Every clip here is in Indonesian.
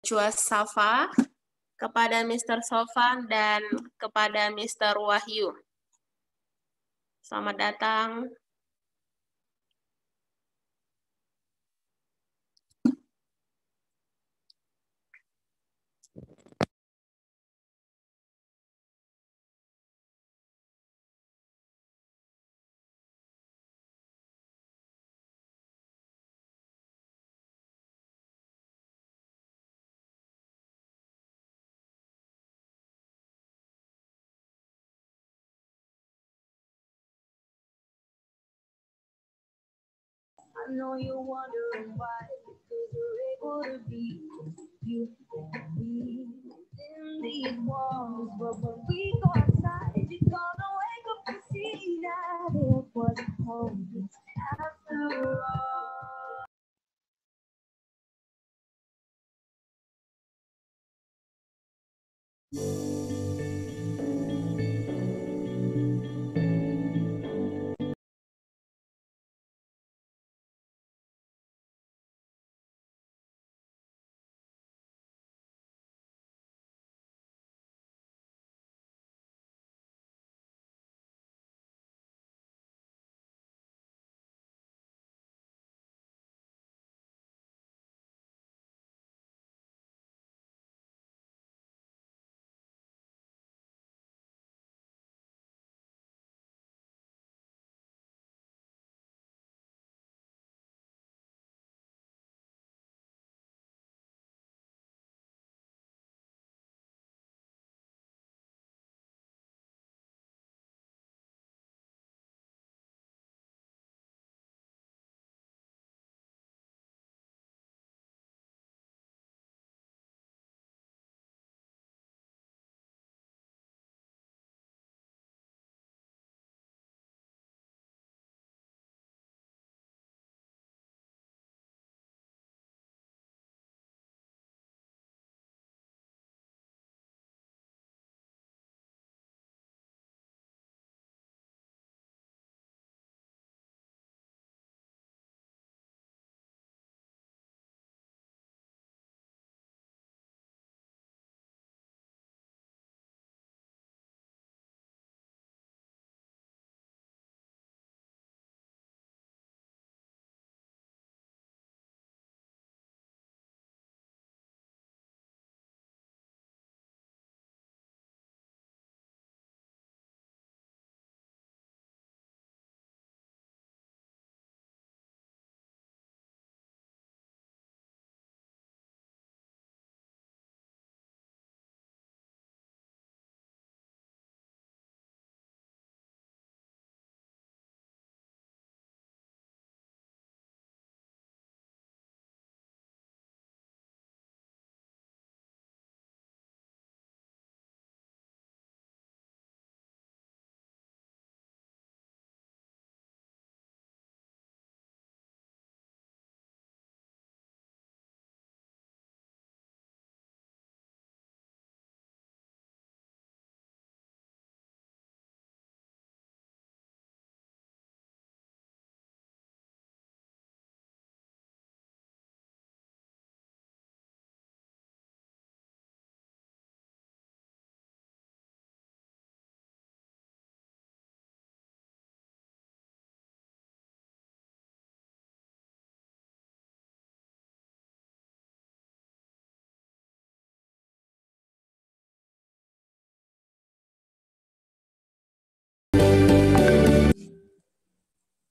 Chua Safa, kepada Mr. Sofan, dan kepada Mr. Wahyu. Selamat datang. I know you're wondering why, because you're able to be you and me in these walls. But when we go outside, you're gonna wake up and see that it wasn't home after all.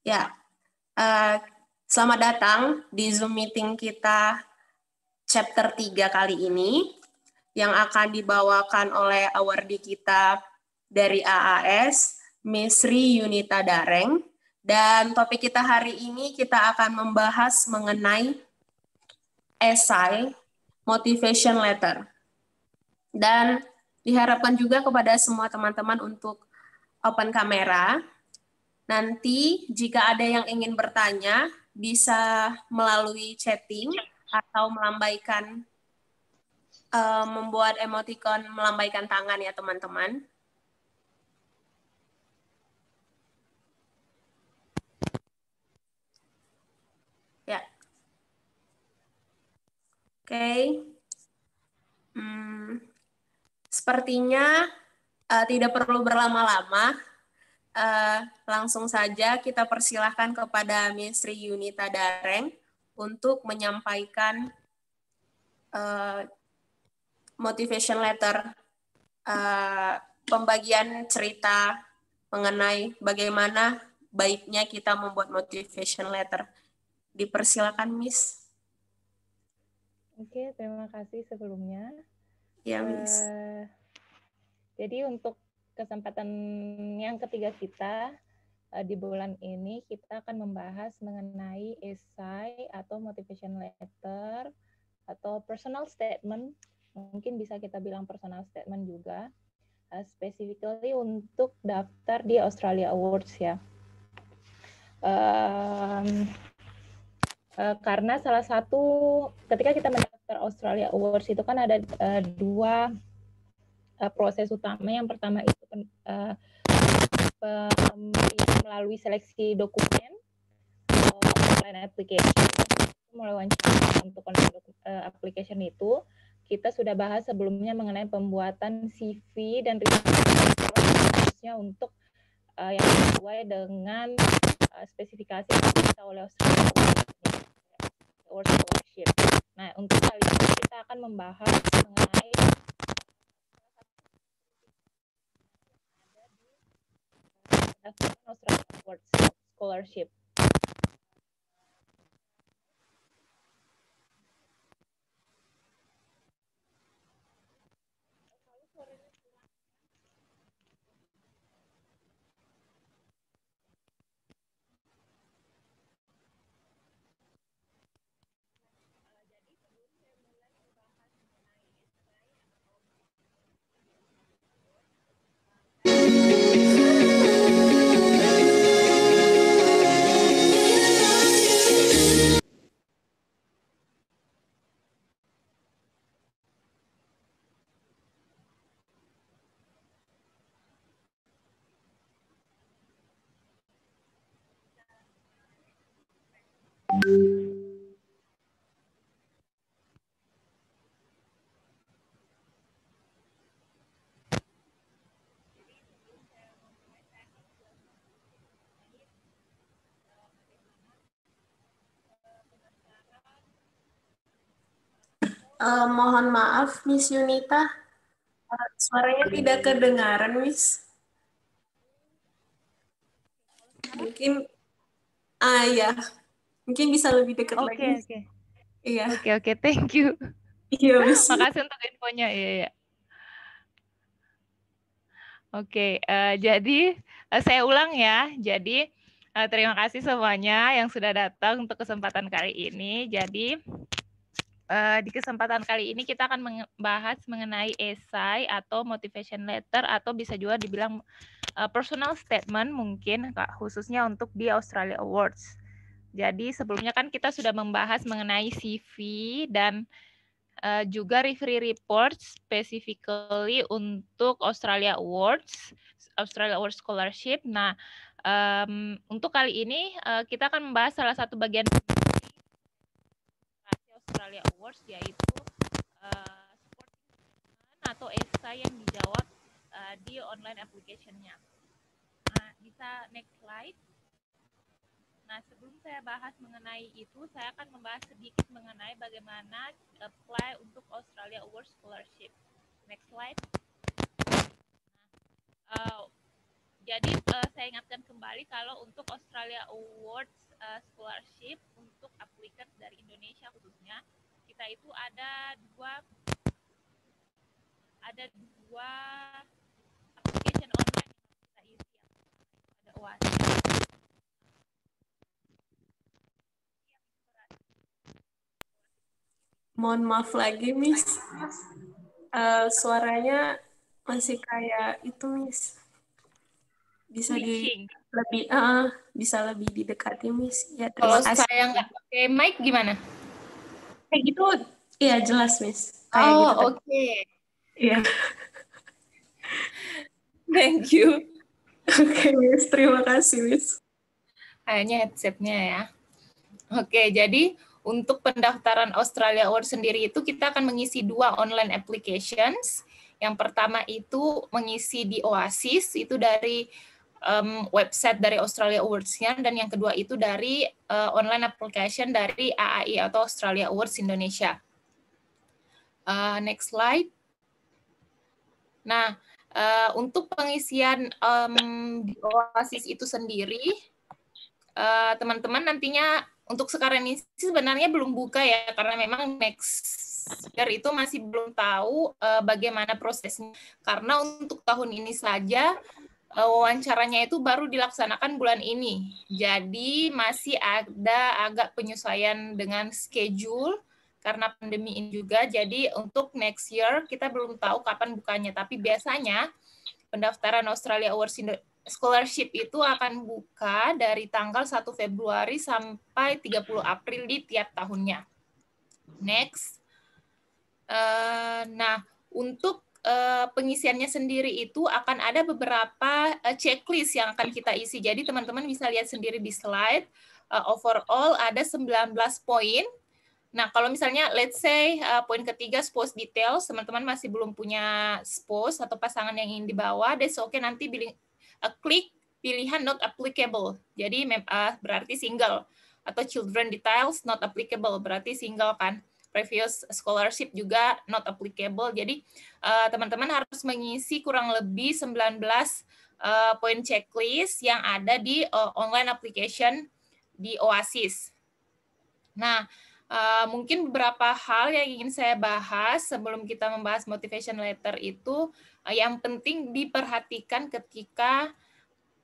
Ya, selamat datang di Zoom meeting kita chapter 3 kali ini yang akan dibawakan oleh awardee kita dari AAS, Miss Ri Yunita Dareng. Dan topik kita hari ini kita akan membahas mengenai esai motivation letter. Dan diharapkan juga kepada semua teman-teman untuk open kamera. Nanti jika ada yang ingin bertanya, bisa melalui chatting atau membuat emoticon melambaikan tangan ya teman-teman. Ya. Oke. Sepertinya tidak perlu berlama-lama, langsung saja kita persilahkan kepada Miss Sri Yunita Dareng untuk menyampaikan motivation letter, pembagian cerita mengenai bagaimana baiknya kita membuat motivation letter. Dipersilakan, Miss. Oke, terima kasih sebelumnya. Ya, Miss. Jadi untuk kesempatan yang ketiga kita di bulan ini kita akan membahas mengenai esai atau motivation letter atau personal statement, mungkin bisa kita bilang personal statement juga, specifically untuk daftar di Australia Awards ya. Karena salah satu ketika kita mendaftar Australia Awards itu kan ada dua proses utama. Yang pertama itu melalui seleksi dokumen online application. Mulai wawancara untuk application itu kita sudah bahas sebelumnya mengenai pembuatan CV dan khususnya untuk yang sesuai dengan spesifikasi yang diminta oleh Australia Awards Scholarship. Nah, untuk kali ini kita akan membahas mengenai pendaftaran Australia Awards Scholarship. Mohon maaf, Miss Yunita. Suaranya tidak kedengaran, Miss. Mungkin, ya. Mungkin bisa lebih dekat lagi. Oke. Iya. Oke, thank you. Iya, Miss. Makasih untuk infonya. Iya. Oke, jadi saya ulang ya. Jadi terima kasih semuanya yang sudah datang untuk kesempatan kali ini. Jadi di kesempatan kali ini kita akan membahas mengenai esai atau motivation letter atau bisa juga dibilang personal statement mungkin khususnya untuk di Australia Awards. Jadi sebelumnya kan kita sudah membahas mengenai CV dan juga referee report specifically untuk Australia Awards Scholarship. Nah, untuk kali ini kita akan membahas salah satu bagian Australia Awards yaitu atau esai yang dijawab di online application-nya. Nah, bisa next slide. Nah, sebelum saya bahas mengenai itu, saya akan membahas sedikit mengenai bagaimana apply untuk Australia Awards Scholarship. Next slide. Nah, jadi saya ingatkan kembali kalau untuk Australia Awards Scholarship untuk applicant dari Indonesia khususnya, kita itu ada dua application online yang kita isi. Ada UAS. Mohon maaf lagi, Miss. Suaranya masih kayak itu, Miss. Bisa bisa lebih didekati, Miss. Ya, terima kasih. Kalau saya nggak pakai mic gimana? Kayak gitu, iya jelas, Miss. Kayak gitu. Oke. Iya. Thank you. Oke, Miss. Terima kasih, Miss. Kayaknya headset-nya ya. Oke, jadi untuk pendaftaran Australia Awards sendiri itu kita akan mengisi 2 online applications. Yang pertama itu mengisi di Oasis, itu dari website dari Australia Awards-nya, dan yang kedua itu dari online application dari AAI atau Australia Awards Indonesia. Next slide. Nah, untuk pengisian di Oasis itu sendiri, teman-teman nantinya untuk sekarang ini sebenarnya belum buka ya, karena memang next year itu masih belum tahu bagaimana prosesnya. Karena untuk tahun ini saja wawancaranya itu baru dilaksanakan bulan ini. Jadi masih ada agak penyesuaian dengan schedule karena pandemi ini juga. Jadi untuk next year kita belum tahu kapan bukanya. Tapi biasanya pendaftaran Australia Awards Scholarship itu akan buka dari tanggal 1 Februari sampai 30 April di tiap tahunnya. Next. Nah, untuk pengisiannya sendiri itu akan ada beberapa checklist yang akan kita isi. Jadi teman-teman bisa lihat sendiri di slide. Overall ada 19 poin. Nah, kalau misalnya let's say poin ketiga spouse details, teman-teman masih belum punya spouse atau pasangan yang ingin dibawa, that's okay, nanti klik pilihan not applicable. Jadi berarti single, atau children details not applicable, berarti single kan. Previous scholarship juga not applicable. Jadi teman-teman harus mengisi kurang lebih 19 poin checklist yang ada di online application di Oasis. Nah, mungkin beberapa hal yang ingin saya bahas sebelum kita membahas motivation letter itu yang penting diperhatikan ketika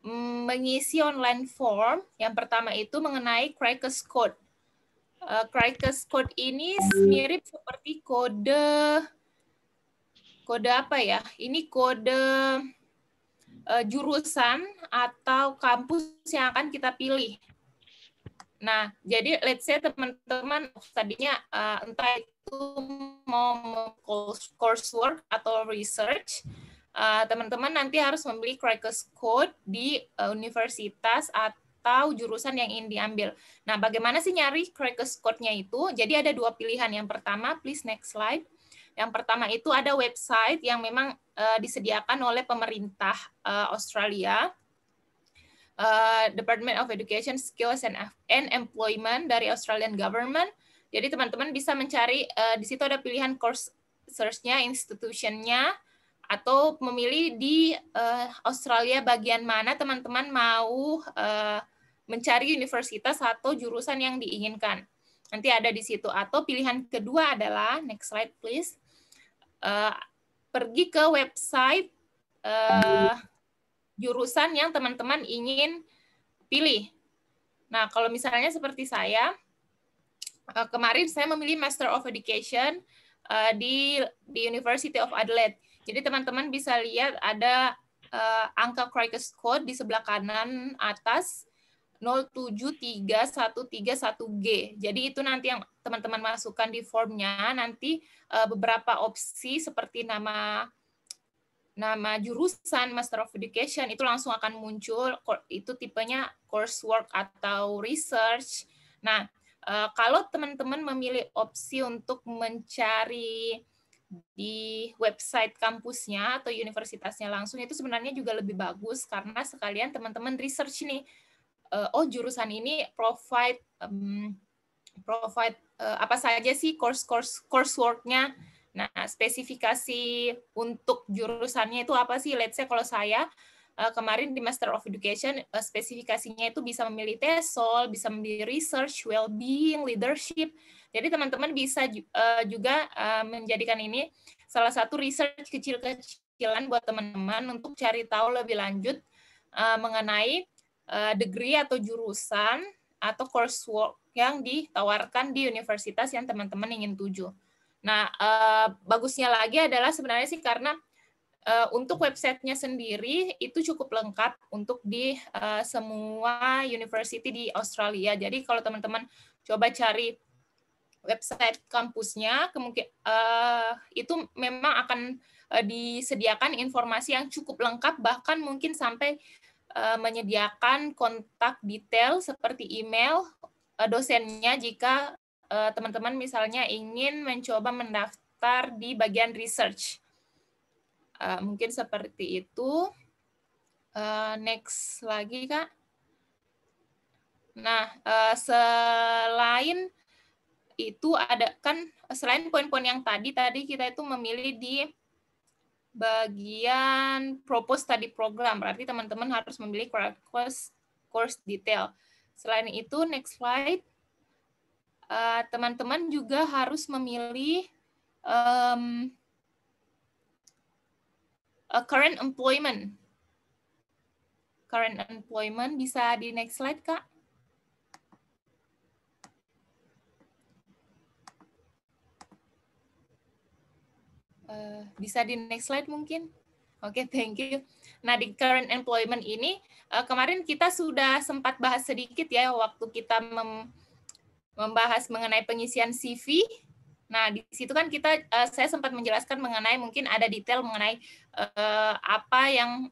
mengisi online form. Yang pertama itu mengenai Crikers Code. Crikers Code ini mirip seperti kode apa ya? Ini kode jurusan atau kampus yang akan kita pilih. Nah, jadi let's say teman-teman tadinya entah itu mau coursework atau research, teman-teman nanti harus membeli Crikers Code di universitas atau jurusan yang ingin diambil. Nah, bagaimana sih nyari Crikers Code-nya itu? Jadi ada dua pilihan. Yang pertama, please next slide. Yang pertama itu ada website yang memang disediakan oleh pemerintah Australia, Department of Education, Skills and Employment dari Australian Government. Jadi teman-teman bisa mencari, di situ ada pilihan course search-nya, institution-nya, atau memilih di Australia bagian mana teman-teman mau mencari universitas atau jurusan yang diinginkan. Nanti ada di situ. Atau pilihan kedua adalah, next slide please, pergi ke website jurusan yang teman-teman ingin pilih. Nah, kalau misalnya seperti saya, kemarin saya memilih Master of Education di University of Adelaide. Jadi teman-teman bisa lihat ada angka Crikers Code di sebelah kanan atas 073131G. Jadi itu nanti yang teman-teman masukkan di formnya, nanti beberapa opsi seperti nama jurusan Master of Education itu langsung akan muncul, itu tipenya coursework atau research. Nah, kalau teman-teman memilih opsi untuk mencari di website kampusnya atau universitasnya langsung, itu sebenarnya juga lebih bagus karena sekalian teman-teman research nih, oh jurusan ini provide apa saja sih coursework-nya. Nah, spesifikasi untuk jurusannya itu apa sih? Let's say kalau saya kemarin di Master of Education, spesifikasinya itu bisa memilih TESOL, bisa memilih research, well-being, leadership. Jadi teman-teman bisa juga menjadikan ini salah satu research kecil-kecilan buat teman-teman untuk cari tahu lebih lanjut mengenai degree atau jurusan atau coursework yang ditawarkan di universitas yang teman-teman ingin tuju. Nah, bagusnya lagi adalah sebenarnya sih karena untuk websitenya sendiri itu cukup lengkap untuk di semua university di Australia. Jadi kalau teman-teman coba cari website kampusnya, itu memang akan disediakan informasi yang cukup lengkap, bahkan mungkin sampai menyediakan kontak detail seperti email dosennya jika teman-teman misalnya ingin mencoba mendaftar di bagian research. Mungkin seperti itu. Next lagi, Kak. Nah, selain itu ada kan, selain poin-poin yang tadi kita itu memilih di bagian propose study program, berarti teman-teman harus memilih course detail. Selain itu, next slide, teman-teman juga harus memilih current employment. Current employment bisa di next slide, Kak. Bisa di next slide mungkin. Oke, thank you. Nah, di current employment ini, kemarin kita sudah sempat bahas sedikit ya, waktu kita membahas mengenai pengisian CV. Nah, di situ kan saya sempat menjelaskan mengenai, mungkin ada detail mengenai apa yang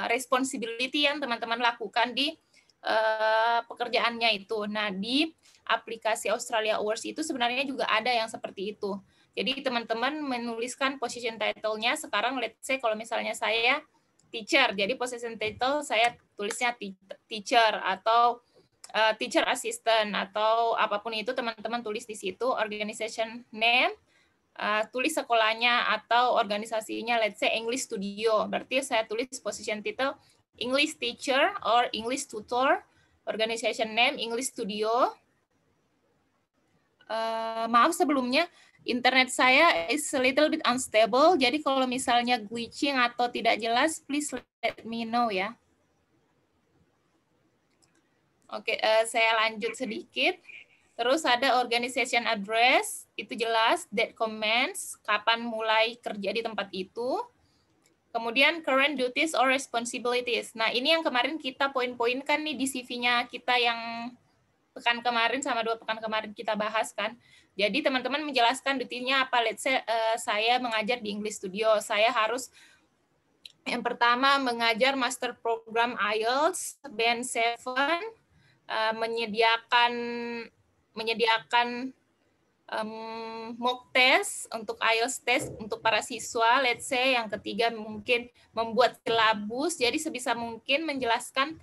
responsibility yang teman-teman lakukan di pekerjaannya itu. Nah, di aplikasi Australia Awards itu sebenarnya juga ada yang seperti itu. Jadi teman-teman menuliskan position title-nya. Sekarang let's say kalau misalnya saya teacher, jadi position title saya tulisnya teacher atau teacher assistant atau apapun itu, teman-teman tulis di situ. Organization name, tulis sekolahnya atau organisasinya, let's say English Studio. Berarti saya tulis position title English teacher or English tutor, organization name English Studio. Maaf sebelumnya, internet saya is a little bit unstable, jadi kalau misalnya glitching atau tidak jelas, please let me know ya. Oke, saya lanjut sedikit. Terus ada organization address, itu jelas, date commence, kapan mulai kerja di tempat itu. Kemudian current duties or responsibilities. Nah, ini yang kemarin kita poin-poinkan nih di CV-nya kita yang pekan kemarin sama 2 pekan kemarin kita bahas kan. Jadi teman-teman menjelaskan duty-nya apa. Let's say saya mengajar di English Studio, saya harus yang pertama mengajar master program IELTS, Band 7, menyediakan mock test untuk IELTS test untuk para siswa. Let's say yang ketiga mungkin membuat silabus, jadi sebisa mungkin menjelaskan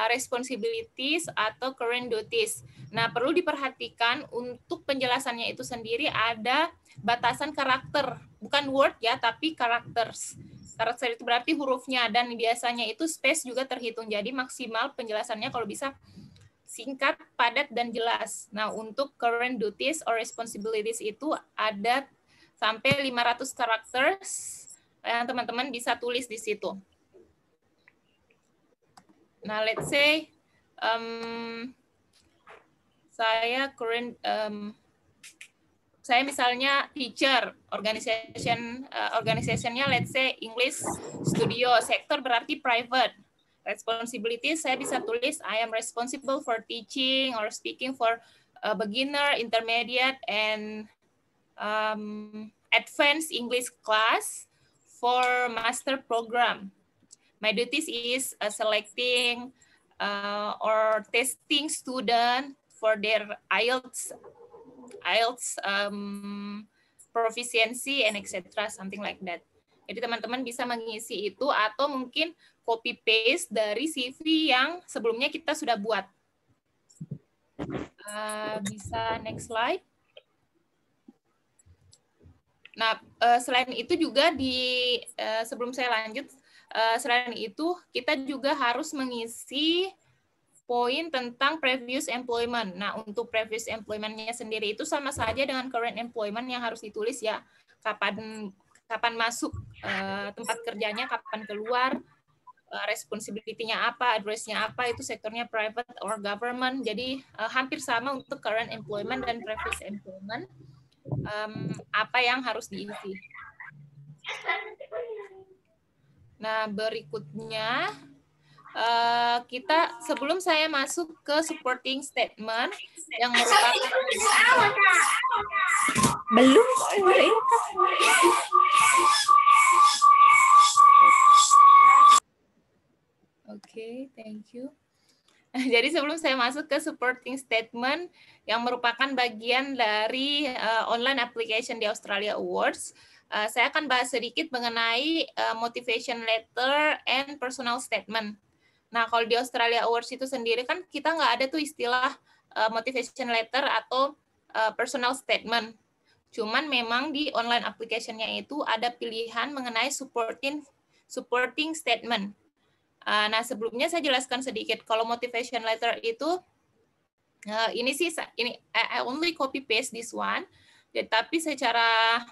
responsibilities atau current duties. Nah, perlu diperhatikan untuk penjelasannya itu sendiri ada batasan karakter, bukan word ya, tapi characters. Karakter itu berarti hurufnya, dan biasanya itu space juga terhitung. Jadi maksimal penjelasannya kalau bisa singkat, padat, dan jelas. Nah, untuk current duties or responsibilities itu ada sampai 500 characters yang teman-teman bisa tulis di situ. Nah, let's say saya misalnya teacher, organizationnya let's say English Studio, sektor berarti private. Responsibilities saya bisa tulis I am responsible for teaching or speaking for beginner, intermediate, and advanced English class for master program. My duties is selecting or testing student for their IELTS proficiency and etc. something like that. Jadi teman-teman bisa mengisi itu atau mungkin copy paste dari CV yang sebelumnya kita sudah buat. Bisa next slide. Nah, selain itu juga sebelum saya lanjut, selain itu kita juga harus mengisi poin tentang previous employment. Nah, untuk previous employment-nya sendiri itu sama saja dengan current employment yang harus ditulis ya. Kapan masuk tempat kerjanya, kapan keluar, responsibility-nya apa, address-nya apa, itu sektornya private or government. Jadi hampir sama untuk current employment dan previous employment. Apa yang harus diisi. Nah, berikutnya kita sebelum saya masuk ke supporting statement yang merupakan belum Oke, thank you. Jadi sebelum saya masuk ke supporting statement yang merupakan bagian dari online application di Australia Awards, saya akan bahas sedikit mengenai motivation letter and personal statement. Nah, kalau di Australia Awards itu sendiri kan kita nggak ada tuh istilah motivation letter atau personal statement. Cuman memang di online application-nya itu ada pilihan mengenai supporting statement. Nah, sebelumnya saya jelaskan sedikit. Kalau motivation letter itu, ini sih, I only copy paste this one. Tapi secara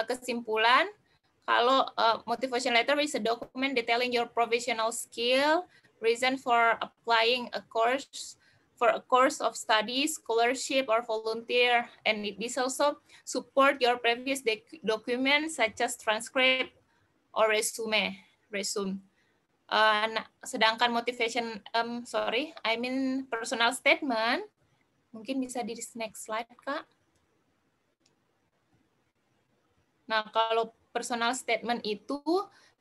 kesimpulan, kalau motivation letter is a document detailing your professional skill, reason for applying a course, for a course of study, scholarship, or volunteer, and this also support your previous documents such as transcript or resume. Nah, sedangkan motivation, personal statement, mungkin bisa di next slide, Kak. Nah, kalau personal statement itu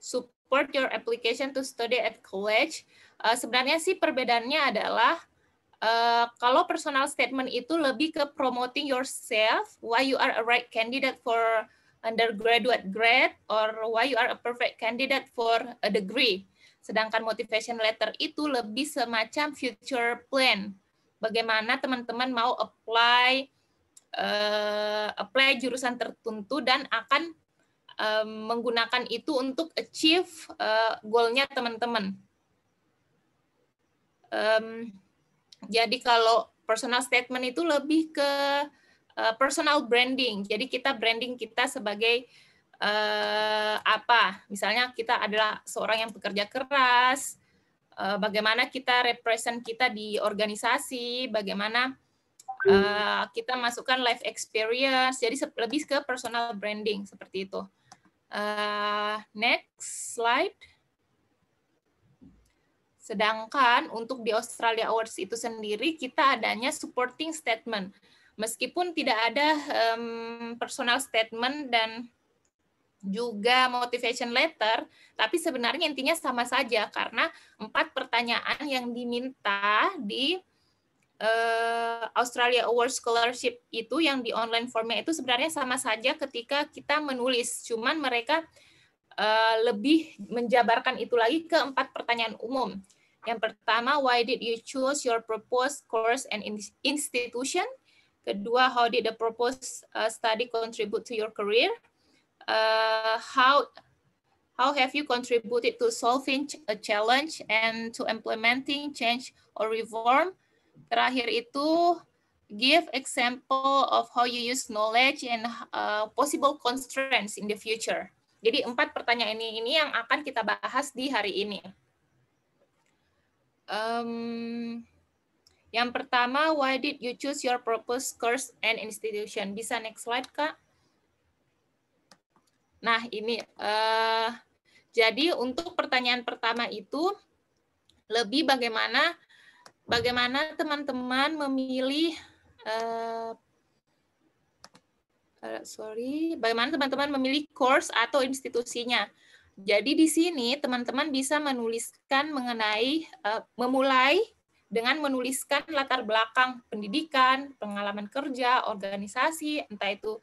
support your application to study at college, sebenarnya sih perbedaannya adalah kalau personal statement itu lebih ke promoting yourself, why you are a right candidate for undergraduate grade, or why you are a perfect candidate for a degree. Sedangkan motivation letter itu lebih semacam future plan. Bagaimana teman-teman mau apply jurusan tertentu dan akan menggunakan itu untuk achieve goal-nya teman-teman. Jadi kalau personal statement itu lebih ke personal branding. Jadi kita branding kita sebagai apa? Misalnya kita adalah seorang yang bekerja keras, bagaimana kita represent kita di organisasi, bagaimana kita masukkan life experience. Jadi lebih ke personal branding seperti itu. Next slide. Sedangkan untuk di Australia Awards itu sendiri kita adanya supporting statement. Meskipun tidak ada personal statement dan juga motivation letter, tapi sebenarnya intinya sama saja karena 4 pertanyaan yang diminta di Australia Awards Scholarship itu yang di online formnya itu sebenarnya sama saja ketika kita menulis. Cuman mereka lebih menjabarkan itu lagi ke 4 pertanyaan umum. Yang pertama, why did you choose your proposed course and institution? Kedua, how did the proposed study contribute to your career? How have you contributed to solving a challenge and to implementing change or reform? Terakhir itu, give example of how you use knowledge and possible constraints in the future. Jadi 4 pertanyaan ini yang akan kita bahas di hari ini. Yang pertama, why did you choose your proposed course and institution? Bisa next slide, Kak. Nah, ini jadi untuk pertanyaan pertama itu lebih bagaimana teman-teman memilih bagaimana teman-teman memilih course atau institusinya. Jadi di sini teman-teman bisa menuliskan mengenai memulai dengan menuliskan latar belakang pendidikan, pengalaman kerja, organisasi, entah itu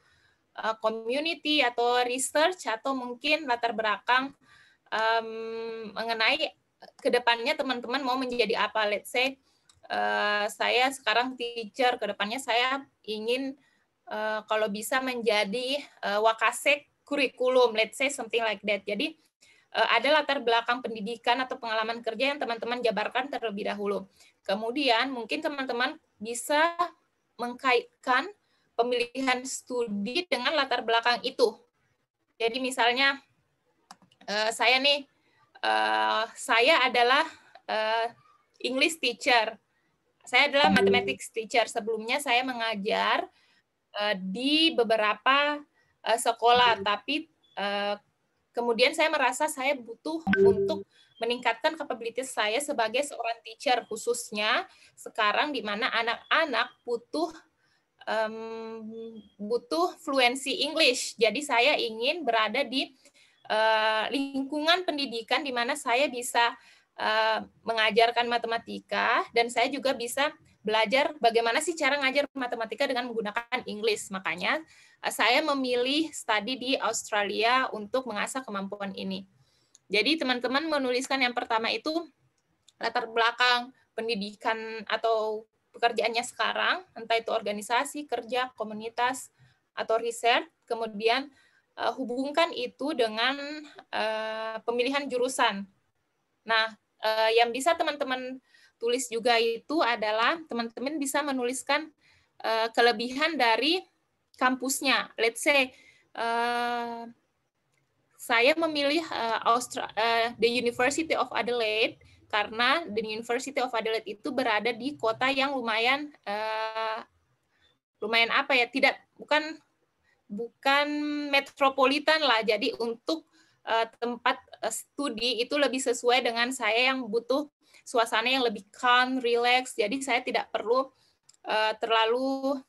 community atau research, atau mungkin latar belakang mengenai kedepannya teman-teman mau menjadi apa. Let's say saya sekarang teacher, kedepannya saya ingin kalau bisa menjadi wakasek kurikulum, let's say something like that. Jadi ada latar belakang pendidikan atau pengalaman kerja yang teman-teman jabarkan terlebih dahulu. Kemudian mungkin teman-teman bisa mengkaitkan pemilihan studi dengan latar belakang itu. Jadi misalnya saya adalah English teacher. Saya adalah mathematics teacher. Sebelumnya saya mengajar di beberapa sekolah, tapi kemudian saya merasa saya butuh untuk meningkatkan kapabilitas saya sebagai seorang teacher, khususnya sekarang di mana anak-anak butuh fluensi English. Jadi saya ingin berada di lingkungan pendidikan di mana saya bisa mengajarkan matematika, dan saya juga bisa belajar bagaimana sih cara ngajar matematika dengan menggunakan Inggris. Makanya saya memilih studi di Australia untuk mengasah kemampuan ini. Jadi teman-teman menuliskan yang pertama itu latar belakang pendidikan atau pekerjaannya sekarang, entah itu organisasi, kerja, komunitas, atau riset. Kemudian hubungkan itu dengan pemilihan jurusan. Nah, yang bisa teman-teman tulis juga itu adalah teman-teman bisa menuliskan kelebihan dari kampusnya. Let's say saya memilih the University of Adelaide karena the University of Adelaide itu berada di kota yang lumayan apa ya, bukan metropolitan lah. Jadi untuk tempat studi itu lebih sesuai dengan saya yang butuh suasana yang lebih calm, relax. Jadi saya tidak perlu terlalu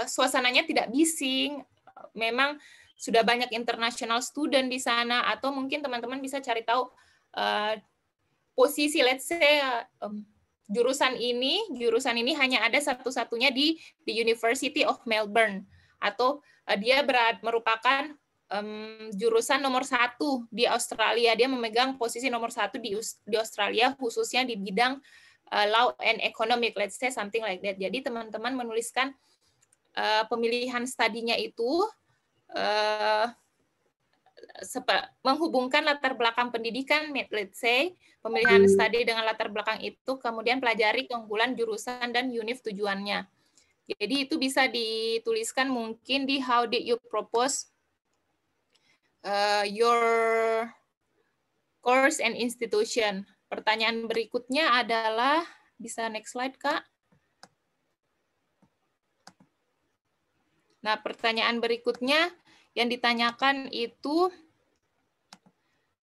suasananya tidak bising. Memang sudah banyak international student di sana, atau mungkin teman-teman bisa cari tahu posisi, let's say jurusan ini hanya ada satu-satunya di University of Melbourne, atau dia merupakan jurusan nomor 1 di Australia. Dia memegang posisi nomor 1 di Australia, khususnya di bidang law and economic, let's say something like that. Jadi teman-teman menuliskan pemilihan studinya itu menghubungkan latar belakang pendidikan, let's say pemilihan studi dengan latar belakang itu, kemudian pelajari keunggulan jurusan dan univ tujuannya. Jadi itu bisa dituliskan mungkin di how did you propose your course and institution. Pertanyaan berikutnya adalah, bisa next slide Kak. Nah, pertanyaan berikutnya yang ditanyakan itu,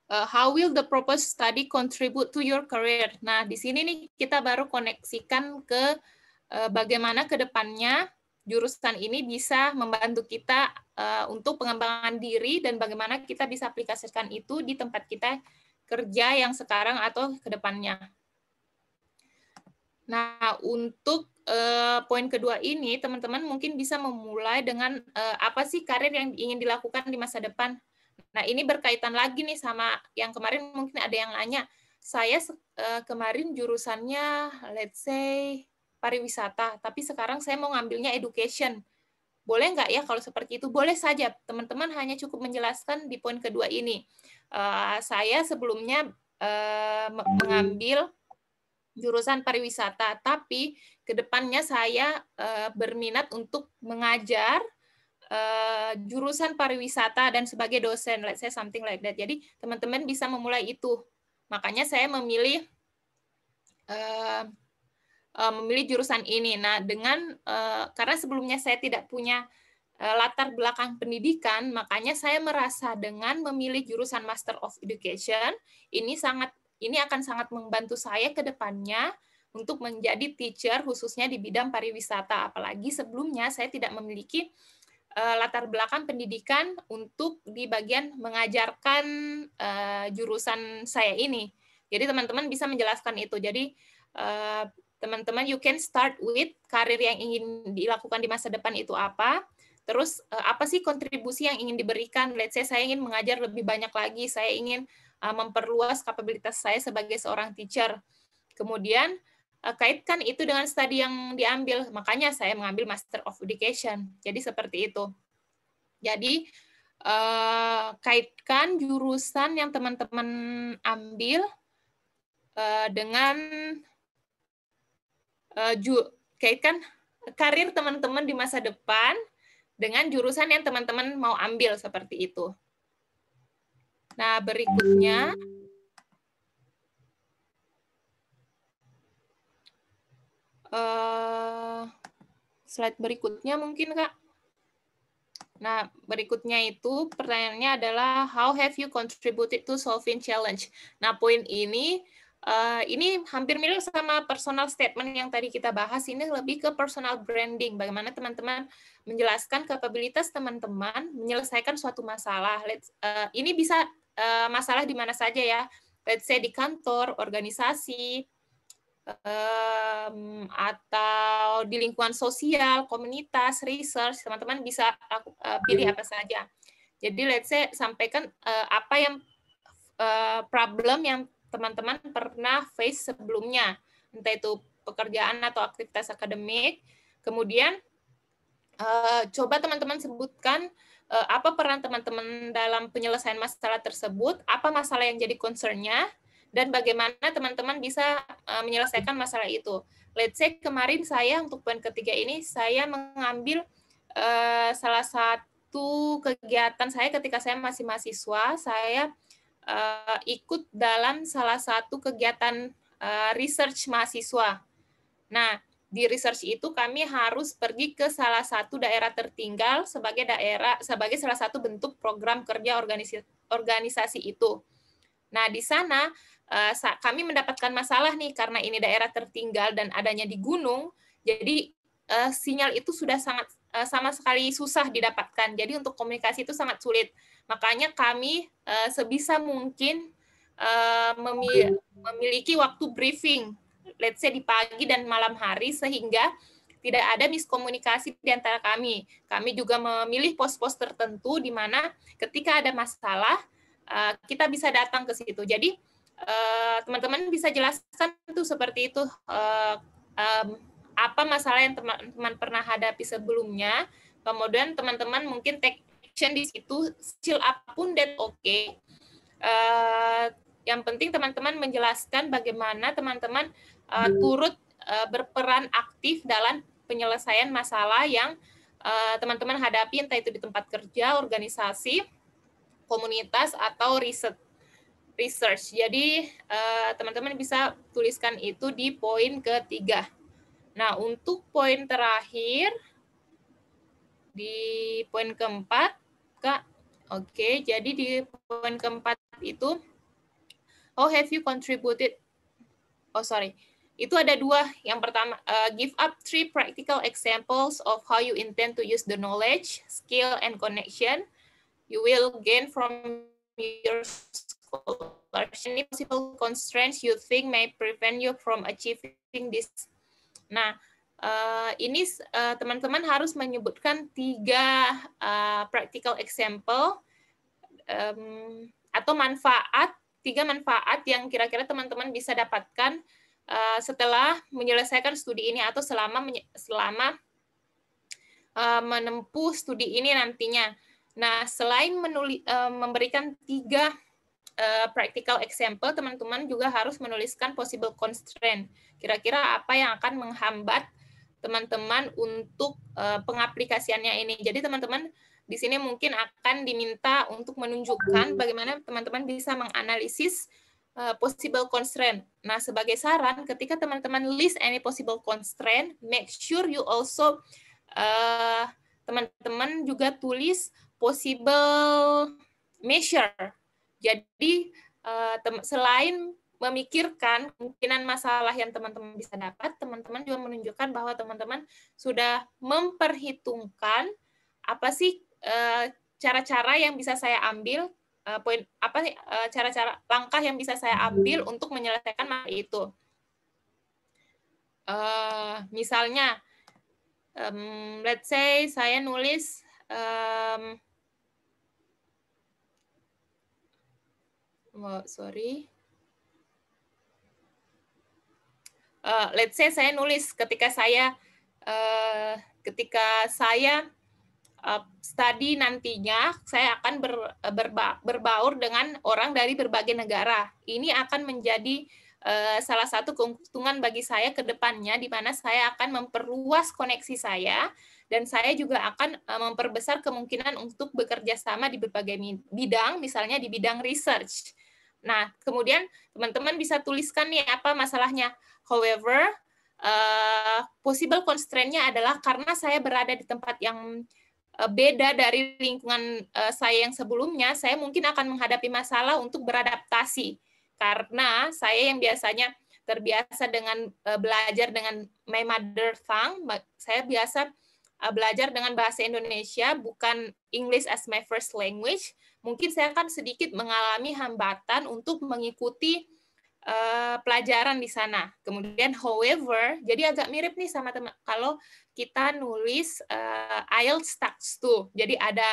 how will the proposed study contribute to your career? Nah, di sini nih kita baru koneksikan ke bagaimana ke depannya jurusan ini bisa membantu kita untuk pengembangan diri, dan bagaimana kita bisa aplikasikan itu di tempat kita kerja yang sekarang atau ke depannya. Nah, untuk poin kedua ini, teman-teman mungkin bisa memulai dengan apa sih karir yang ingin dilakukan di masa depan. Nah, ini berkaitan lagi nih sama yang kemarin mungkin ada yang nanya, saya kemarin jurusannya let's say pariwisata, tapi sekarang saya mau ngambilnya education. Boleh nggak ya kalau seperti itu? Boleh saja, teman-teman hanya cukup menjelaskan di poin kedua ini. Saya sebelumnya mengambil jurusan pariwisata, tapi kedepannya saya berminat untuk mengajar jurusan pariwisata dan sebagai dosen, let's say something like that. Jadi teman-teman bisa memulai itu. Makanya saya memilih jurusan ini. Nah, karena sebelumnya saya tidak punya latar belakang pendidikan, makanya saya merasa dengan memilih jurusan Master of Education ini akan sangat membantu saya ke depannya untuk menjadi teacher khususnya di bidang pariwisata. Apalagi sebelumnya saya tidak memiliki latar belakang pendidikan untuk di bagian mengajarkan jurusan saya ini. Jadi teman-teman bisa menjelaskan itu. Jadi teman-teman you can start with karir yang ingin dilakukan di masa depan itu apa. Terus apa sih kontribusi yang ingin diberikan? Let's say saya ingin mengajar lebih banyak lagi, saya ingin memperluas kapabilitas saya sebagai seorang teacher. Kemudian kaitkan itu dengan studi yang diambil. Makanya saya mengambil Master of Education. Jadi seperti itu. Jadi kaitkan jurusan yang teman-teman ambil dengan kaitkan karir teman-teman di masa depan dengan jurusan yang teman-teman mau ambil, seperti itu. Nah, berikutnya slide berikutnya mungkin, Kak. Nah, berikutnya itu pertanyaannya adalah how have you contributed to solving challenge? Nah, poin ini hampir mirip sama personal statement yang tadi kita bahas. Ini lebih ke personal branding. Bagaimana teman-teman menjelaskan kapabilitas teman-teman menyelesaikan suatu masalah. Ini bisa masalah di mana saja ya. let's say di kantor, organisasi, atau di lingkungan sosial, komunitas, research, teman-teman bisa pilih apa saja. Jadi let's say sampaikan apa yang problem yang teman-teman pernah face sebelumnya, entah itu pekerjaan atau aktivitas akademik. Kemudian coba teman-teman sebutkan apa peran teman-teman dalam penyelesaian masalah tersebut, apa masalah yang jadi concern-nya, dan bagaimana teman-teman bisa menyelesaikan masalah itu. Let's say kemarin saya untuk poin ketiga ini, saya mengambil salah satu kegiatan saya ketika saya masih mahasiswa, saya ikut dalam salah satu kegiatan research mahasiswa. Nah, di research itu kami harus pergi ke salah satu daerah tertinggal sebagai salah satu bentuk program kerja organisasi itu. Nah, di sana kami mendapatkan masalah nih karena ini daerah tertinggal dan adanya di gunung, jadi sinyal itu sudah sangat sama sekali susah didapatkan. Jadi untuk komunikasi itu sangat sulit. Makanya kami sebisa mungkin memiliki waktu briefing, let's say di pagi dan malam hari, sehingga tidak ada miskomunikasi di antara kami. Kami juga memilih pos-pos tertentu di mana ketika ada masalah, kita bisa datang ke situ. Jadi, teman-teman bisa jelaskan tuh seperti itu, apa masalah yang teman-teman pernah hadapi sebelumnya, kemudian teman-teman mungkin take action di situ, kecil apapun dan oke. Yang penting teman-teman menjelaskan bagaimana teman-teman turut berperan aktif dalam penyelesaian masalah yang teman-teman hadapi, entah itu di tempat kerja, organisasi, komunitas, atau research. Jadi teman-teman bisa tuliskan itu di poin ketiga. Nah, untuk poin terakhir, di poin keempat, Kak. Oke, jadi di poin keempat itu, how have you contributed? Oh, sorry. Itu ada dua. Yang pertama, give up 3 practical examples of how you intend to use the knowledge, skill, and connection you will gain from your scholars. Any possible constraints you think may prevent you from achieving this? Nah, ini teman-teman harus menyebutkan 3 practical example atau manfaat, 3 manfaat yang kira-kira teman-teman bisa dapatkan setelah menyelesaikan studi ini atau selama menempuh studi ini nantinya. Nah, selain memberikan 3 practical example, teman-teman juga harus menuliskan possible constraint. Kira-kira apa yang akan menghambat teman-teman untuk pengaplikasiannya ini. Jadi teman-teman di sini mungkin akan diminta untuk menunjukkan bagaimana teman-teman bisa menganalisis possible constraint. Nah, sebagai saran, ketika teman-teman list any possible constraint, make sure you also teman-teman juga tulis possible measure. Jadi selain memikirkan kemungkinan masalah yang teman-teman bisa dapat, teman-teman juga menunjukkan bahwa teman-teman sudah memperhitungkan apa sih cara-cara yang bisa saya ambil, cara-cara langkah yang bisa saya ambil untuk menyelesaikan masalah itu. Misalnya, let's say saya nulis let's say saya nulis ketika saya studi nantinya, saya akan berbaur dengan orang dari berbagai negara. Ini akan menjadi salah satu keuntungan bagi saya ke depannya, di mana saya akan memperluas koneksi saya, dan saya juga akan memperbesar kemungkinan untuk bekerja sama di berbagai bidang, misalnya di bidang research. Nah, kemudian teman-teman bisa tuliskan nih apa masalahnya. However, possible constraint-nya adalah karena saya berada di tempat yang beda dari lingkungan saya yang sebelumnya, saya mungkin akan menghadapi masalah untuk beradaptasi. Karena saya yang biasanya terbiasa dengan belajar dengan my mother tongue, saya biasa belajar dengan bahasa Indonesia, bukan English as my first language, mungkin saya akan sedikit mengalami hambatan untuk mengikuti pelajaran di sana. Kemudian, however, jadi agak mirip nih sama teman kalau kita nulis IELTS Tax 2. Jadi ada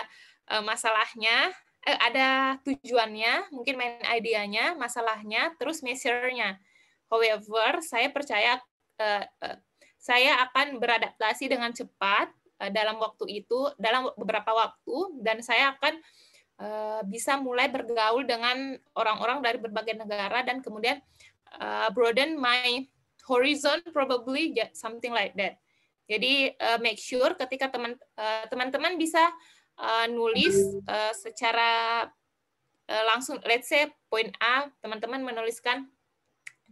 masalahnya, ada tujuannya, mungkin main idenya, masalahnya, terus measure-nya. However, saya percaya saya akan beradaptasi dengan cepat dalam waktu itu, dalam beberapa waktu, dan saya akan bisa mulai bergaul dengan orang-orang dari berbagai negara, dan kemudian broaden my horizon, probably something like that. Jadi make sure ketika teman-teman bisa nulis secara langsung, let's say point A, teman-teman menuliskan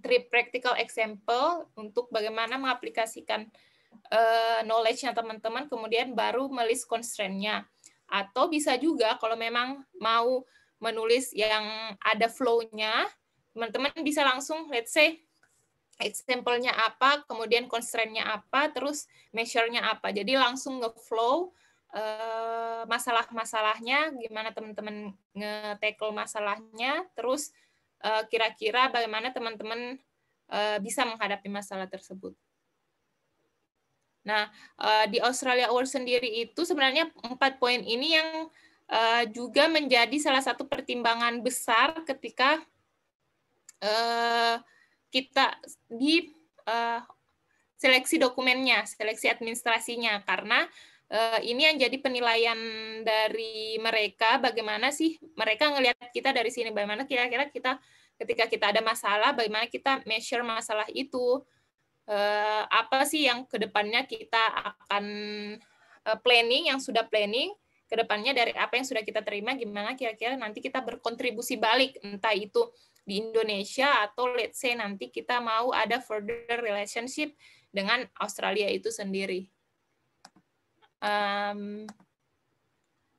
3 practical example untuk bagaimana mengaplikasikan knowledge-nya teman-teman, kemudian baru menulis constraint-nya. Atau bisa juga kalau memang mau menulis yang ada flow-nya, teman-teman bisa langsung, let's say, example-nya apa, kemudian constraint-nya apa, terus measure-nya apa. Jadi langsung nge-flow masalah-masalahnya, gimana teman-teman nge-tackle masalahnya, terus kira-kira bagaimana teman-teman bisa menghadapi masalah tersebut. Nah, di Australia Award sendiri itu sebenarnya 4 poin ini yang juga menjadi salah satu pertimbangan besar ketika kita di seleksi dokumennya, seleksi administrasinya, karena ini yang jadi penilaian dari mereka, bagaimana sih mereka ngelihat kita dari sini, bagaimana kira-kira kita ketika kita ada masalah, bagaimana kita measure masalah itu, apa sih yang kedepannya kita akan planning, yang sudah planning, kedepannya dari apa yang sudah kita terima, gimana kira-kira nanti kita berkontribusi balik, entah itu di Indonesia atau let's say nanti kita mau ada further relationship dengan Australia itu sendiri.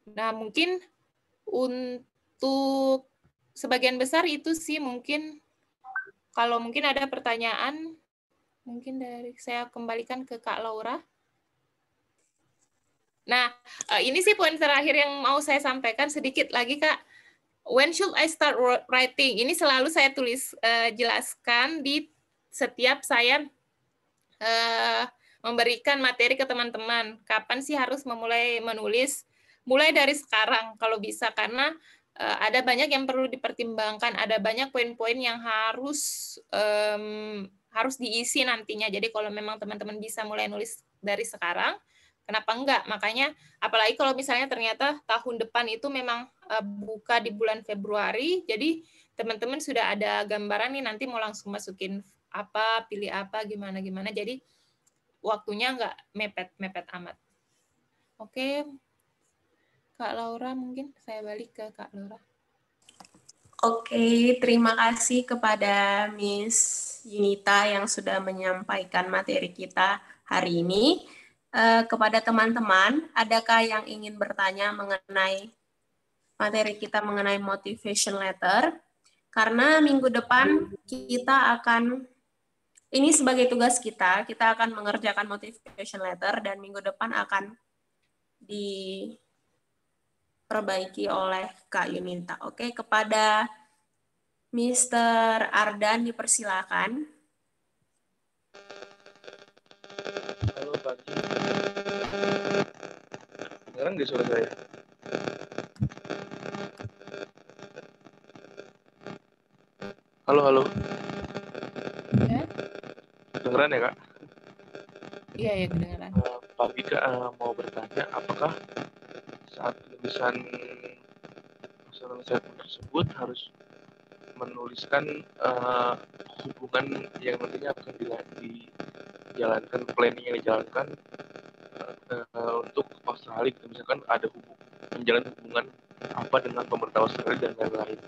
Nah, mungkin untuk sebagian besar itu sih, mungkin kalau mungkin ada pertanyaan, mungkin dari saya kembalikan ke Kak Laura. Nah, ini sih poin terakhir yang mau saya sampaikan sedikit lagi, Kak. When should I start writing? Ini selalu saya tulis jelaskan di setiap saya memberikan materi ke teman-teman. Kapan sih harus memulai menulis? Mulai dari sekarang kalau bisa, karena ada banyak yang perlu dipertimbangkan, ada banyak poin-poin yang harus diisi nantinya. Jadi kalau memang teman-teman bisa mulai nulis dari sekarang, kenapa enggak? Makanya apalagi kalau misalnya ternyata tahun depan itu memang buka di bulan Februari, jadi teman-teman sudah ada gambaran nih nanti mau langsung masukin apa, pilih apa, gimana-gimana. Jadi waktunya enggak mepet-mepet amat. Oke. Kak Laura, mungkin saya balik ke Kak Laura. Oke, terima kasih kepada Miss Yunita yang sudah menyampaikan materi kita hari ini. Kepada teman-teman, adakah yang ingin bertanya mengenai materi kita mengenai motivation letter? Karena minggu depan kita akan, ini sebagai tugas kita akan mengerjakan motivation letter dan minggu depan akan diperbaiki oleh Kak Yunita. Oke, kepada Mr. Ardan dipersilakan. Halo pagi. Dengeran nggak suara saya? Halo. Ya? Dengeran ya, Kak? Iya, kedengeran. Pak Bika mau bertanya, apakah saat penulisan statement tersebut harus menuliskan hubungan yang nantinya akan dijalankan, planning yang dijalankan untuk Australia, gitu. Misalkan ada menjalin hubungan apa dengan pemerintah Australia dan lain-lain.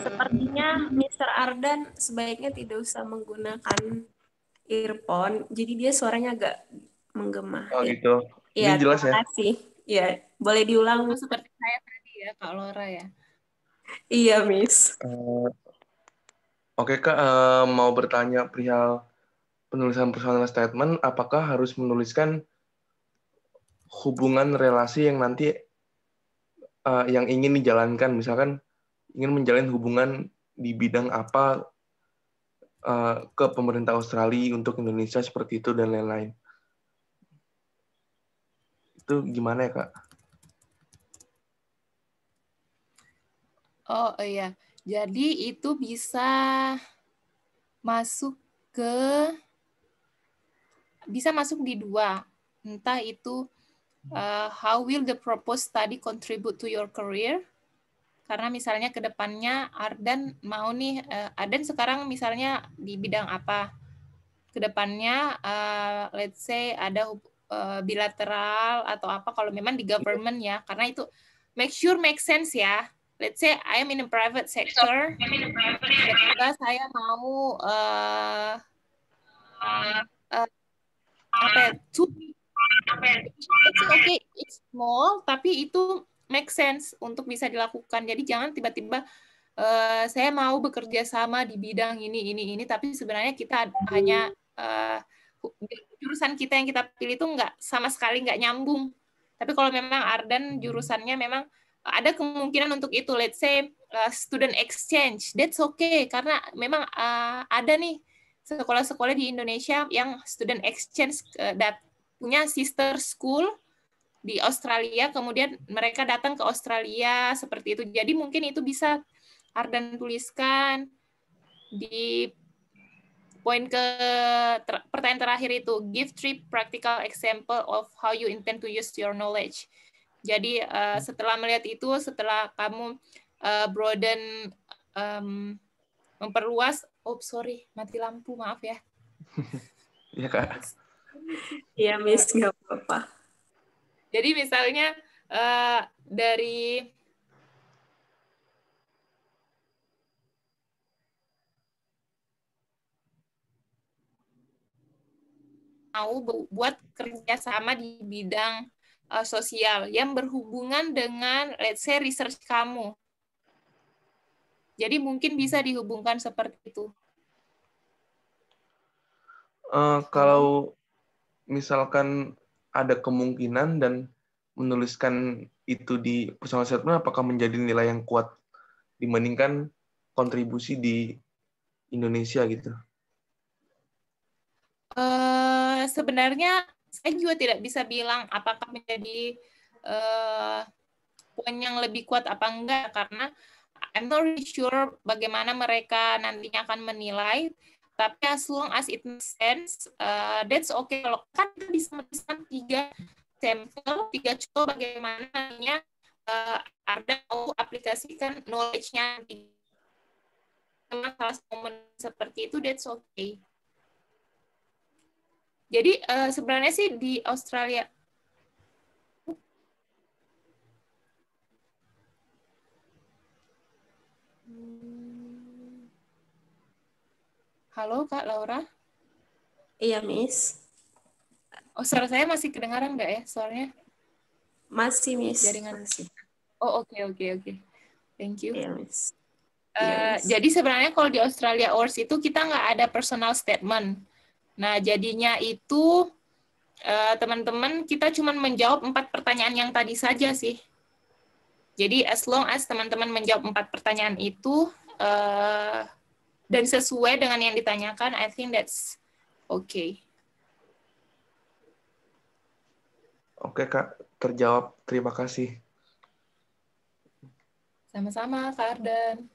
Sepertinya Mr. Ardan sebaiknya tidak usah menggunakan earphone, jadi dia suaranya agak menggema. Oh gitu. Iya, Ini jelas terima ya? kasih. Iya, boleh diulang. Seperti saya tadi ya, Kak Laura ya. Iya, Miss. Oke Kak, mau bertanya perihal penulisan personal statement, apakah harus menuliskan hubungan relasi yang nanti yang ingin dijalankan, misalkan ingin menjalin hubungan di bidang apa ke pemerintah Australia untuk Indonesia seperti itu dan lain-lain. Itu gimana ya Kak? Oh iya, jadi itu bisa masuk di dua. Entah itu how will the proposed study contribute to your career? Karena misalnya ke depannya Ardan mau nih, Ardan sekarang misalnya di bidang apa? Ke depannya let's say ada bilateral atau apa kalau memang di government ya, karena itu make sense ya. Let's say I am in a private sector, tiba-tiba saya mau it's okay, it's small, tapi itu make sense untuk bisa dilakukan. Jadi jangan tiba-tiba saya mau bekerja sama di bidang ini, tapi sebenarnya kita hanya jurusan kita yang kita pilih itu sama sekali nggak nyambung. Tapi kalau memang Ardan jurusannya memang ada kemungkinan untuk itu, let's say student exchange, that's okay, karena memang ada nih sekolah-sekolah di Indonesia yang student exchange punya sister school di Australia, kemudian mereka datang ke Australia seperti itu. Jadi mungkin itu bisa Ardan tuliskan di poin pertanyaan terakhir itu, give 3 practical example of how you intend to use your knowledge. Jadi setelah melihat itu, setelah kamu broaden, memperluas, mati lampu, maaf ya. Iya Kak. Iya, Miss, nggak apa-apa. Jadi misalnya dari mau buat kerjasama di bidang sosial yang berhubungan dengan, let's say, research kamu. Jadi mungkin bisa dihubungkan seperti itu. Kalau misalkan ada kemungkinan dan menuliskan itu di personal statement, apakah menjadi nilai yang kuat dibandingkan kontribusi di Indonesia gitu? Sebenarnya saya juga tidak bisa bilang apakah menjadi poin yang lebih kuat apa enggak, karena I'm not really sure bagaimana mereka nantinya akan menilai. Tapi as long as it makes sense, that's okay. Kalau kan kita bisa menuliskan 3 sampel, 3 contoh bagaimana nantinya ada mau aplikasikan knowledge-nya di salah satu momen seperti itu, that's okay. Jadi sebenarnya sih di Australia, halo Kak Laura? Iya, Miss. Oh, suara saya masih kedengaran nggak ya soalnya? Masih, Miss. Jaringan. Masih. Oh, oke. Thank you. Iya, Miss. Jadi sebenarnya kalau di Australia Awards itu kita nggak ada personal statement. Nah, jadinya itu teman-teman kita cuma menjawab 4 pertanyaan yang tadi saja sih. Jadi as long as teman-teman menjawab 4 pertanyaan itu dan sesuai dengan yang ditanyakan, I think that's okay. Oke Kak, terjawab. Terima kasih. Sama-sama Kak Ardan.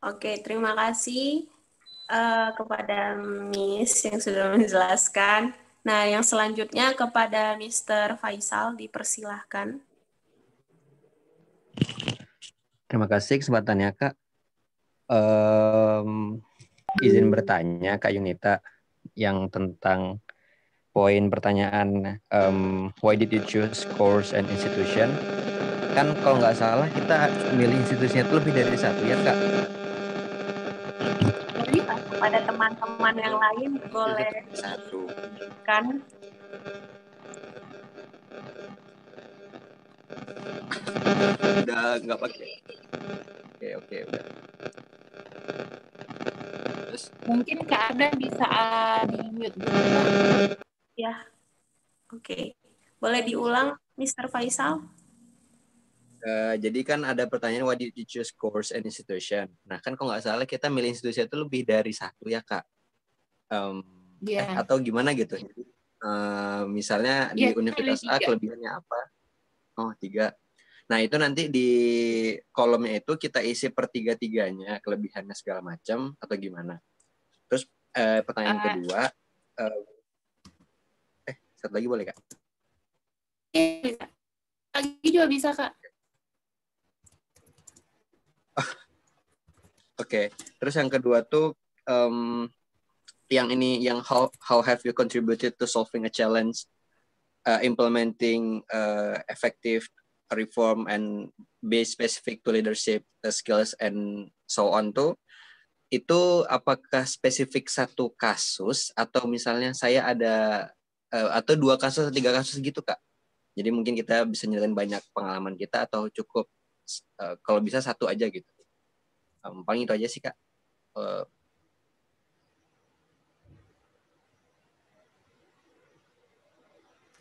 Oke, terima kasih kepada Miss yang sudah menjelaskan. Nah, yang selanjutnya kepada Mr. Faisal, dipersilahkan. Terima kasih kesempatannya, Kak. Izin bertanya, Kak Yunita, yang tentang poin pertanyaan why did you choose course and institution? Kan kalau nggak salah kita milih institusinya itu lebih dari 1 ya, Kak? Kepada teman-teman yang lain boleh 1. kan? Udah nggak pakai. Oke, udah. Terus Mungkin Kak Arda bisa di-mute dulu. Ya, oke. Boleh diulang, Mr. Faisal? jadi kan ada pertanyaan what did you choose course and institution. Nah kan kalau nggak salah kita milih institusi itu lebih dari satu ya Kak. Iya. Atau gimana gitu. Jadi, misalnya di Iya, Universitas A pilih 3. kelebihannya apa? Oh 3. Nah itu nanti di kolomnya itu kita isi per 3-3-nya kelebihannya segala macam atau gimana. Terus pertanyaan kedua, satu lagi boleh Kak? Bisa. Lagi juga bisa Kak. Oke. Terus yang kedua tuh yang ini yang how have you contributed to solving a challenge, implementing effective reform and be specific to leadership skills and so on tuh itu apakah spesifik satu kasus atau misalnya saya ada atau 2 kasus atau 3 kasus gitu Kak. Jadi mungkin kita bisa nyeritain banyak pengalaman kita atau cukup kalau bisa satu aja gitu. Paling itu aja sih Kak.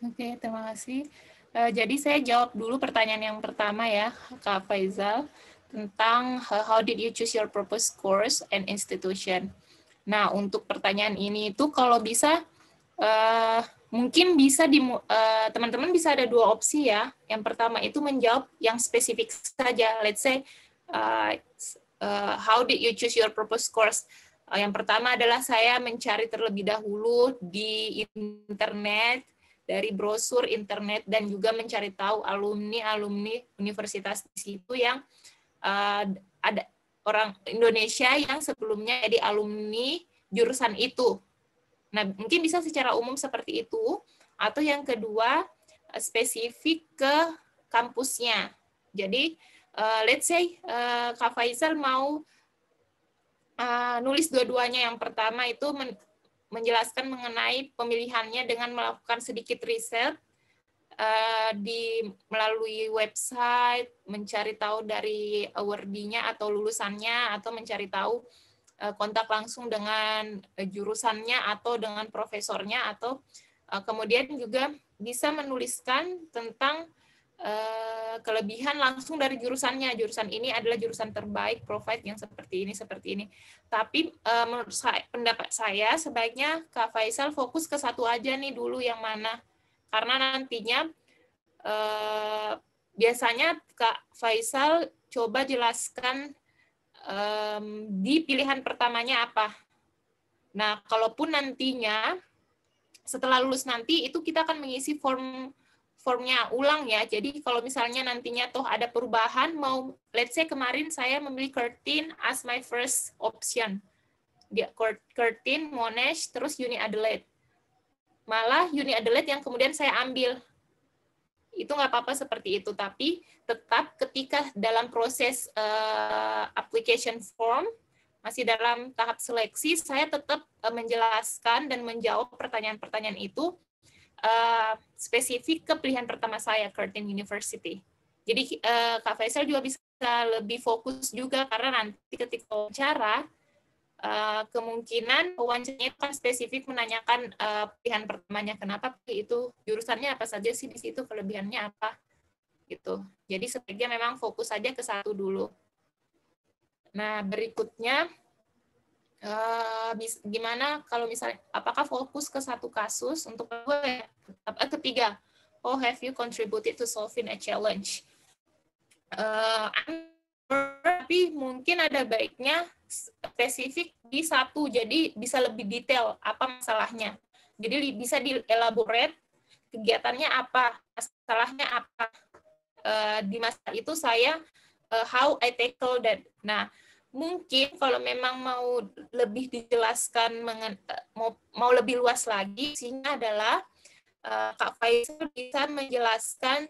Oke, terima kasih. Jadi saya jawab dulu pertanyaan yang pertama ya, Kak Faisal, tentang how did you choose your purpose course and institution. Nah, untuk pertanyaan ini itu kalau bisa, mungkin bisa teman-teman bisa ada 2 opsi ya. Yang pertama itu menjawab yang spesifik saja. Let's say, how did you choose your purpose course? Yang pertama adalah saya mencari terlebih dahulu di internet, dari brosur internet, dan juga mencari tahu alumni universitas di situ yang ada orang Indonesia yang sebelumnya jadi alumni jurusan itu. Nah, mungkin bisa secara umum seperti itu, atau yang kedua, spesifik ke kampusnya. Jadi, let's say, Kak Faisal mau nulis dua-duanya. Yang pertama itu menjelaskan mengenai pemilihannya dengan melakukan sedikit riset melalui website, mencari tahu dari awardee-nya atau lulusannya, atau mencari tahu kontak langsung dengan jurusannya atau dengan profesornya, atau kemudian juga bisa menuliskan tentang kelebihan langsung dari jurusannya. Jurusan ini adalah jurusan terbaik, provide yang seperti ini. Tapi menurut pendapat saya sebaiknya Kak Faisal fokus ke satu aja nih dulu, yang mana. Karena nantinya biasanya Kak Faisal coba jelaskan di pilihan pertamanya apa. Nah, kalaupun nantinya setelah lulus nanti itu kita akan mengisi formnya ulang ya. Jadi kalau misalnya nantinya toh ada perubahan, mau let's say kemarin saya memilih Curtin as my first option. Dia Curtin, Monash, terus Uni Adelaide. Malah Uni Adelaide yang kemudian saya ambil. Itu nggak apa-apa seperti itu, tapi tetap ketika dalam proses application form, masih dalam tahap seleksi, saya tetap menjelaskan dan menjawab pertanyaan-pertanyaan itu spesifik ke pilihan pertama saya, Curtin University. Jadi Kak Faisal juga bisa lebih fokus juga, karena nanti ketika wawancara, kemungkinan wawancaranya itu kan spesifik menanyakan pilihan pertamanya, kenapa itu, jurusannya apa saja sih di situ, kelebihannya apa, gitu. Jadi sebaiknya memang fokus saja ke satu dulu. Nah, berikutnya, gimana kalau misalnya apakah fokus ke satu kasus? Untuk ketiga, how have you contributed to solving a challenge? Tapi mungkin ada baiknya spesifik di satu, jadi bisa lebih detail apa masalahnya. Jadi bisa dielaborate kegiatannya apa, masalahnya apa. Di masa itu saya how I tackle that. Nah, mungkin kalau memang mau lebih dijelaskan, mau lebih luas lagi, isinya adalah Kak Faisal bisa menjelaskan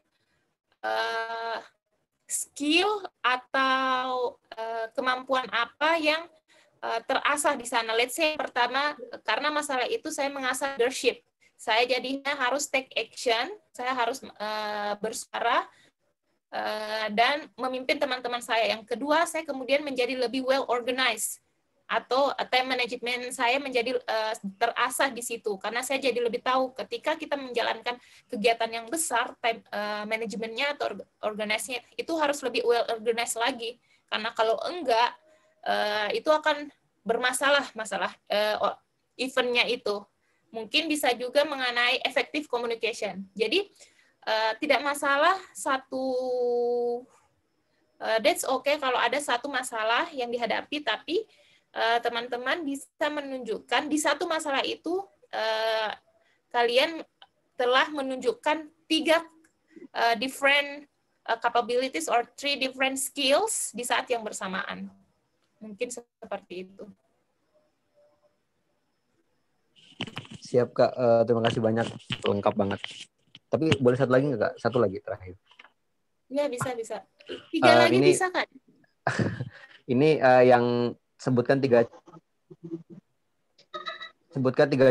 skill atau kemampuan apa yang terasah di sana. Let's say pertama, karena masalah itu saya mengasah leadership. Saya jadinya harus take action, saya harus bersuara, dan memimpin teman-teman saya. Yang kedua, saya kemudian menjadi lebih well organized. atau time management saya menjadi terasah di situ karena saya jadi lebih tahu ketika kita menjalankan kegiatan yang besar, time manajemennya atau organisasinya itu harus lebih well organized lagi, karena kalau enggak itu akan bermasalah eventnya itu. Mungkin bisa juga mengenai effective communication. Jadi tidak masalah that's okay kalau ada satu masalah yang dihadapi, tapi teman-teman bisa menunjukkan di satu masalah itu kalian telah menunjukkan 3 different capabilities or 3 different skills di saat yang bersamaan. Mungkin seperti itu. Siap Kak, terima kasih banyak, lengkap banget. Tapi boleh satu lagi nggak Kak? Satu lagi terakhir. Ya, bisa. 3 lagi ini, bisa kan? Ini yang sebutkan 3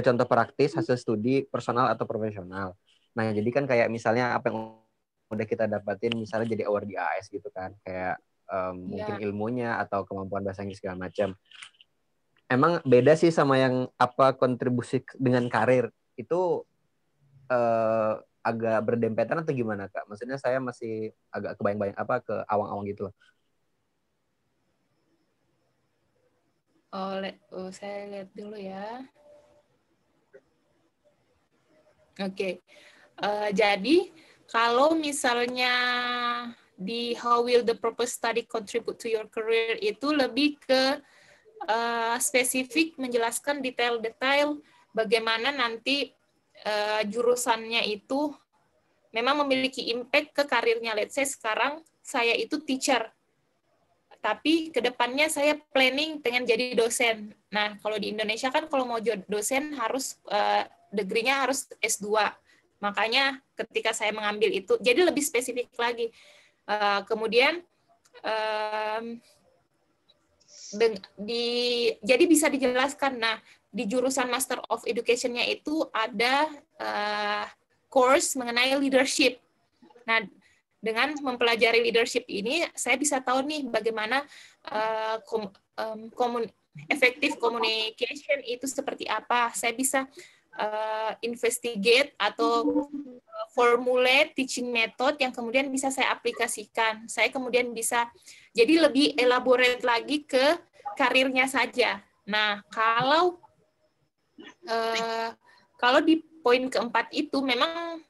contoh praktis hasil studi personal atau profesional. Nah, jadi kan kayak misalnya apa yang udah kita dapatin, misalnya jadi award di AS gitu kan, kayak mungkin ilmunya atau kemampuan bahasa Inggris segala macam. Emang beda sih sama yang apa kontribusi dengan karir itu agak berdempetan atau gimana Kak? Maksudnya saya masih agak kebayang-bayang ke awang-awang gitu loh. Saya lihat dulu ya. Oke. Jadi kalau misalnya di how will the purpose study contribute to your career itu lebih ke spesifik menjelaskan detail-detail bagaimana nanti jurusannya itu memang memiliki impact ke karirnya. Let's say sekarang saya itu teacher, tapi kedepannya saya planning pengen jadi dosen. Nah, kalau di Indonesia kan kalau mau jadi dosen harus degree-nya harus S2. Makanya ketika saya mengambil itu, jadi lebih spesifik lagi. Kemudian jadi bisa dijelaskan. Nah, di jurusan Master of Education-nya itu ada course mengenai leadership. Nah, dengan mempelajari leadership ini, saya bisa tahu nih bagaimana effective communication itu seperti apa. Saya bisa investigate atau formulate teaching method yang kemudian bisa saya aplikasikan. Saya kemudian bisa jadi lebih elaborate lagi ke karirnya saja. Nah, kalau di poin keempat itu memang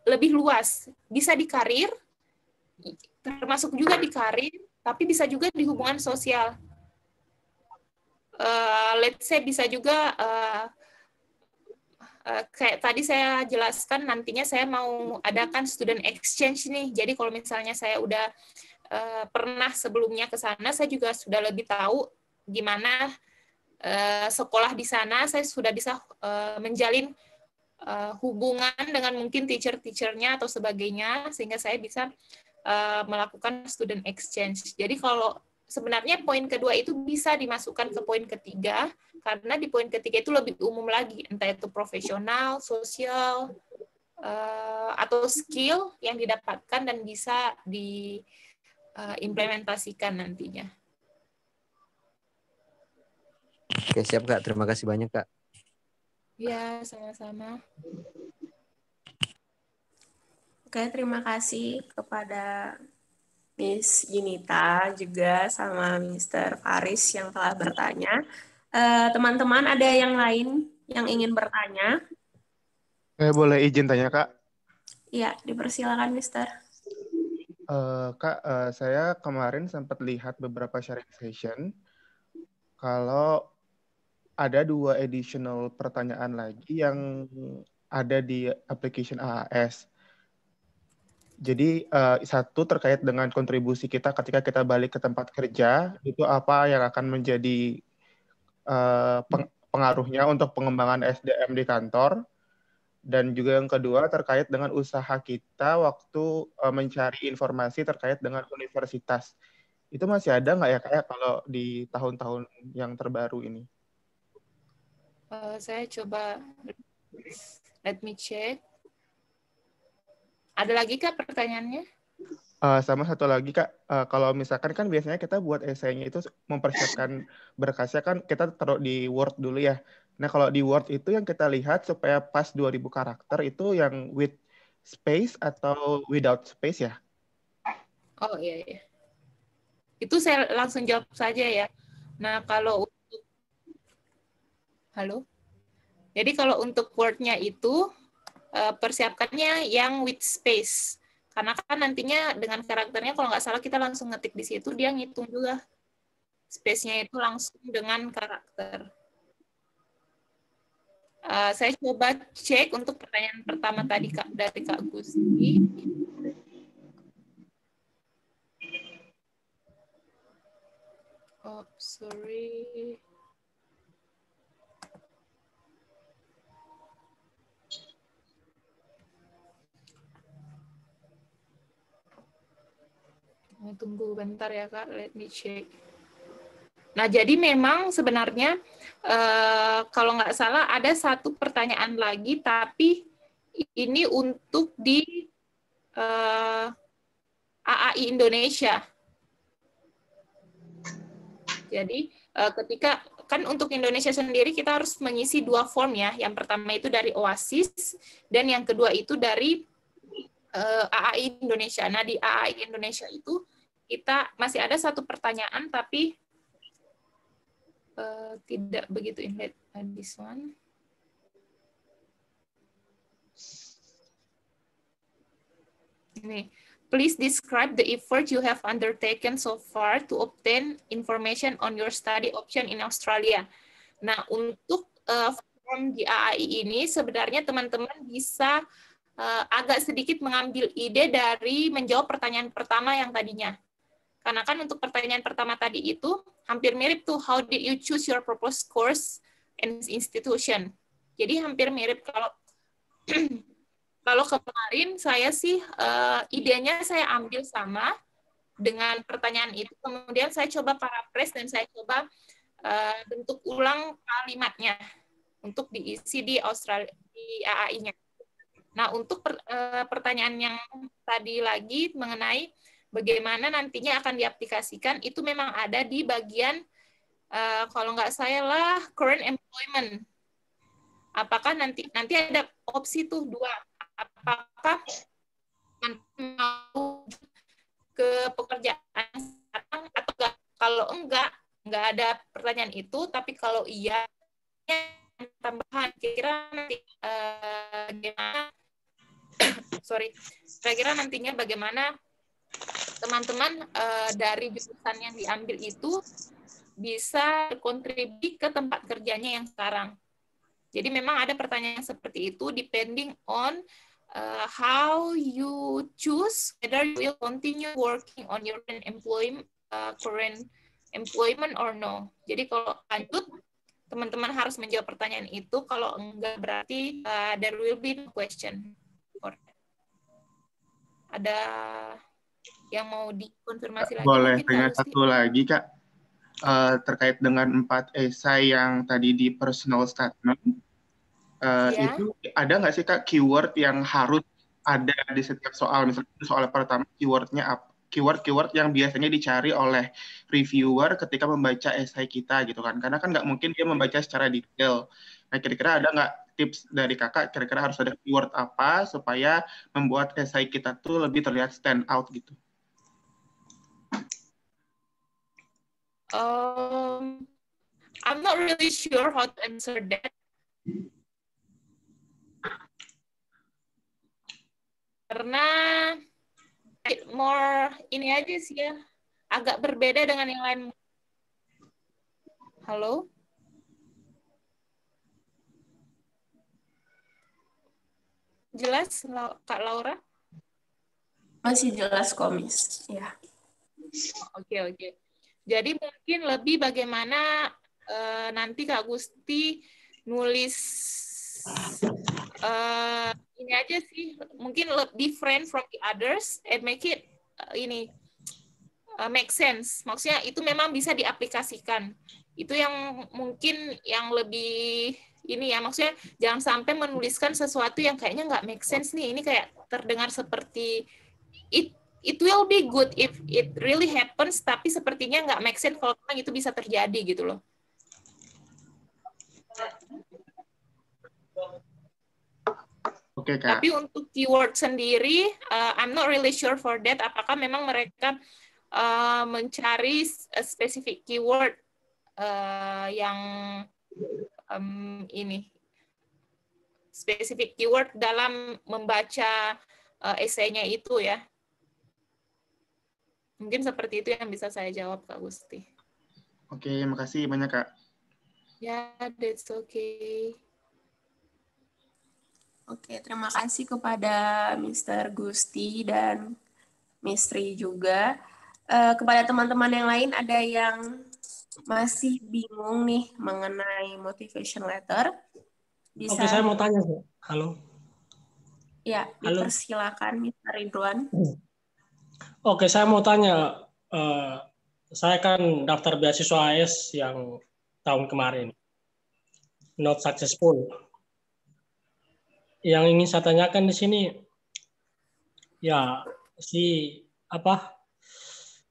lebih luas, bisa di karir, termasuk juga di karir, tapi bisa juga di hubungan sosial. Let's say bisa juga kayak tadi saya jelaskan, nantinya saya mau adakan student exchange nih. Jadi kalau misalnya saya udah pernah sebelumnya ke sana, saya juga sudah lebih tahu gimana sekolah di sana, saya sudah bisa menjalin hubungan dengan mungkin teacher-teachernya atau sebagainya, sehingga saya bisa melakukan student exchange. Jadi kalau sebenarnya poin kedua itu bisa dimasukkan ke poin ketiga, karena di poin ketiga itu lebih umum lagi, entah itu profesional, sosial, atau skill yang didapatkan dan bisa diimplementasikan nantinya. Oke, siap Kak. Terima kasih banyak Kak. Ya, sama-sama. Oke, terima kasih kepada Miss Junita juga sama Mr. Faris yang telah bertanya. Teman-teman, ada yang lain yang ingin bertanya? Boleh izin tanya Kak? Iya, dipersilakan Mr. Kak, saya kemarin sempat lihat beberapa sharing session kalau ada 2 additional pertanyaan lagi yang ada di application AAS. Jadi satu terkait dengan kontribusi kita ketika kita balik ke tempat kerja, itu apa yang akan menjadi pengaruhnya untuk pengembangan SDM di kantor. Dan juga yang kedua terkait dengan usaha kita waktu mencari informasi terkait dengan universitas. Itu masih ada nggak ya kayak kalau di tahun-tahun yang terbaru ini? Saya coba, let me check. Ada lagi Kak pertanyaannya? Sama satu lagi Kak, kalau misalkan kan biasanya kita buat esainya itu mempersiapkan berkasnya kan kita taruh di Word dulu ya. Nah kalau di Word itu yang kita lihat supaya pas 2000 karakter itu yang with space atau without space ya? Oh iya, iya. Itu saya langsung jawab saja ya. Nah, kalau untuk halo. Jadi kalau untuk Word-nya itu persiapkannya yang with space. Karena kan nantinya dengan karakternya kalau nggak salah kita langsung ngetik di situ, dia ngitung juga space-nya itu langsung dengan karakter. Saya coba cek untuk pertanyaan pertama tadi dari Kak Gusti. Oh, sorry. Tunggu bentar ya Kak, let me check. Nah, jadi memang sebenarnya kalau nggak salah ada satu pertanyaan lagi, tapi ini untuk di AAI Indonesia. Jadi ketika kan untuk Indonesia sendiri kita harus mengisi 2 form ya. Yang pertama itu dari OASIS dan yang kedua itu dari AAI Indonesia. Nah, di AAI Indonesia itu kita masih ada satu pertanyaan tapi tidak begitu inlet this one. Ini, please describe the effort you have undertaken so far to obtain information on your study option in Australia. Nah, untuk form di AAI ini sebenarnya teman-teman bisa agak sedikit mengambil ide dari menjawab pertanyaan pertama yang tadinya. Karena kan untuk pertanyaan pertama tadi itu hampir mirip tuh, how did you choose your proposed course and institution. Jadi hampir mirip kalau kalau kemarin saya sih idenya saya ambil sama dengan pertanyaan itu, kemudian saya coba paraphrase dan saya coba bentuk ulang kalimatnya untuk diisi di Australia di AAI-nya. Nah, untuk pertanyaan yang tadi lagi mengenai bagaimana nantinya akan diaplikasikan, itu memang ada di bagian, kalau nggak salah, current employment. Apakah nanti ada opsi tuh 2. Apakah mau ke pekerjaan sekarang atau enggak? Kalau enggak ada pertanyaan itu, tapi kalau iya, tambahan kira nanti gimana? Kira-kira nantinya bagaimana teman-teman dari jurusan yang diambil itu bisa berkontribusi ke tempat kerjanya yang sekarang. Jadi memang ada pertanyaan seperti itu depending on how you choose whether you will continue working on your current employment or no. Jadi kalau lanjut, teman-teman harus menjawab pertanyaan itu. Kalau enggak, berarti there will be no question. Ada yang mau dikonfirmasi lagi? Boleh Mungkin tanya satu lagi Kak, terkait dengan 4 esai yang tadi di personal statement. Ya. Itu ada nggak sih Kak keyword yang harus ada di setiap soal? Misalnya soal pertama keywordnya apa? Keyword yang biasanya dicari oleh reviewer ketika membaca esai kita gitu kan? Karena kan nggak mungkin dia membaca secara detail. Nah, kira-kira ada nggak tips dari Kakak? Kira-kira harus ada keyword apa supaya membuat esai kita tuh lebih terlihat stand out gitu? I'm not really sure how to answer that. Karena more ini aja sih ya, agak berbeda dengan yang lain. Halo? Jelas, Kak Laura? Masih jelas komis, ya. Oke. Jadi mungkin lebih bagaimana nanti Kak Gusti nulis ini aja sih, mungkin different from the others and make it make sense. Maksudnya itu memang bisa diaplikasikan. Itu yang mungkin yang lebih ini ya, maksudnya jangan sampai menuliskan sesuatu yang kayaknya nggak make sense nih. Ini kayak terdengar seperti it will be good if it really happens, tapi sepertinya nggak make sense kalau memang itu bisa terjadi gitu loh. Oke, Kak. Tapi untuk keyword sendiri, I'm not really sure for that. Apakah memang mereka mencari spesifik keyword yang ini spesifik keyword dalam membaca esainya itu ya. Mungkin seperti itu yang bisa saya jawab, Kak Gusti. Oke, makasih banyak, Kak. Ya, that's okay. Oke, terima kasih kepada Mr. Gusti dan Mistri juga. Kepada teman-teman yang lain, ada yang masih bingung nih mengenai motivation letter? Bisa, Oke, saya mau tanya, Bu. Halo. ya, Halo. dipersilakan, Mr. Ridwan. Oke, saya mau tanya. Saya kan daftar beasiswa AS yang tahun kemarin. Not successful. Yang ingin saya tanyakan di sini, ya,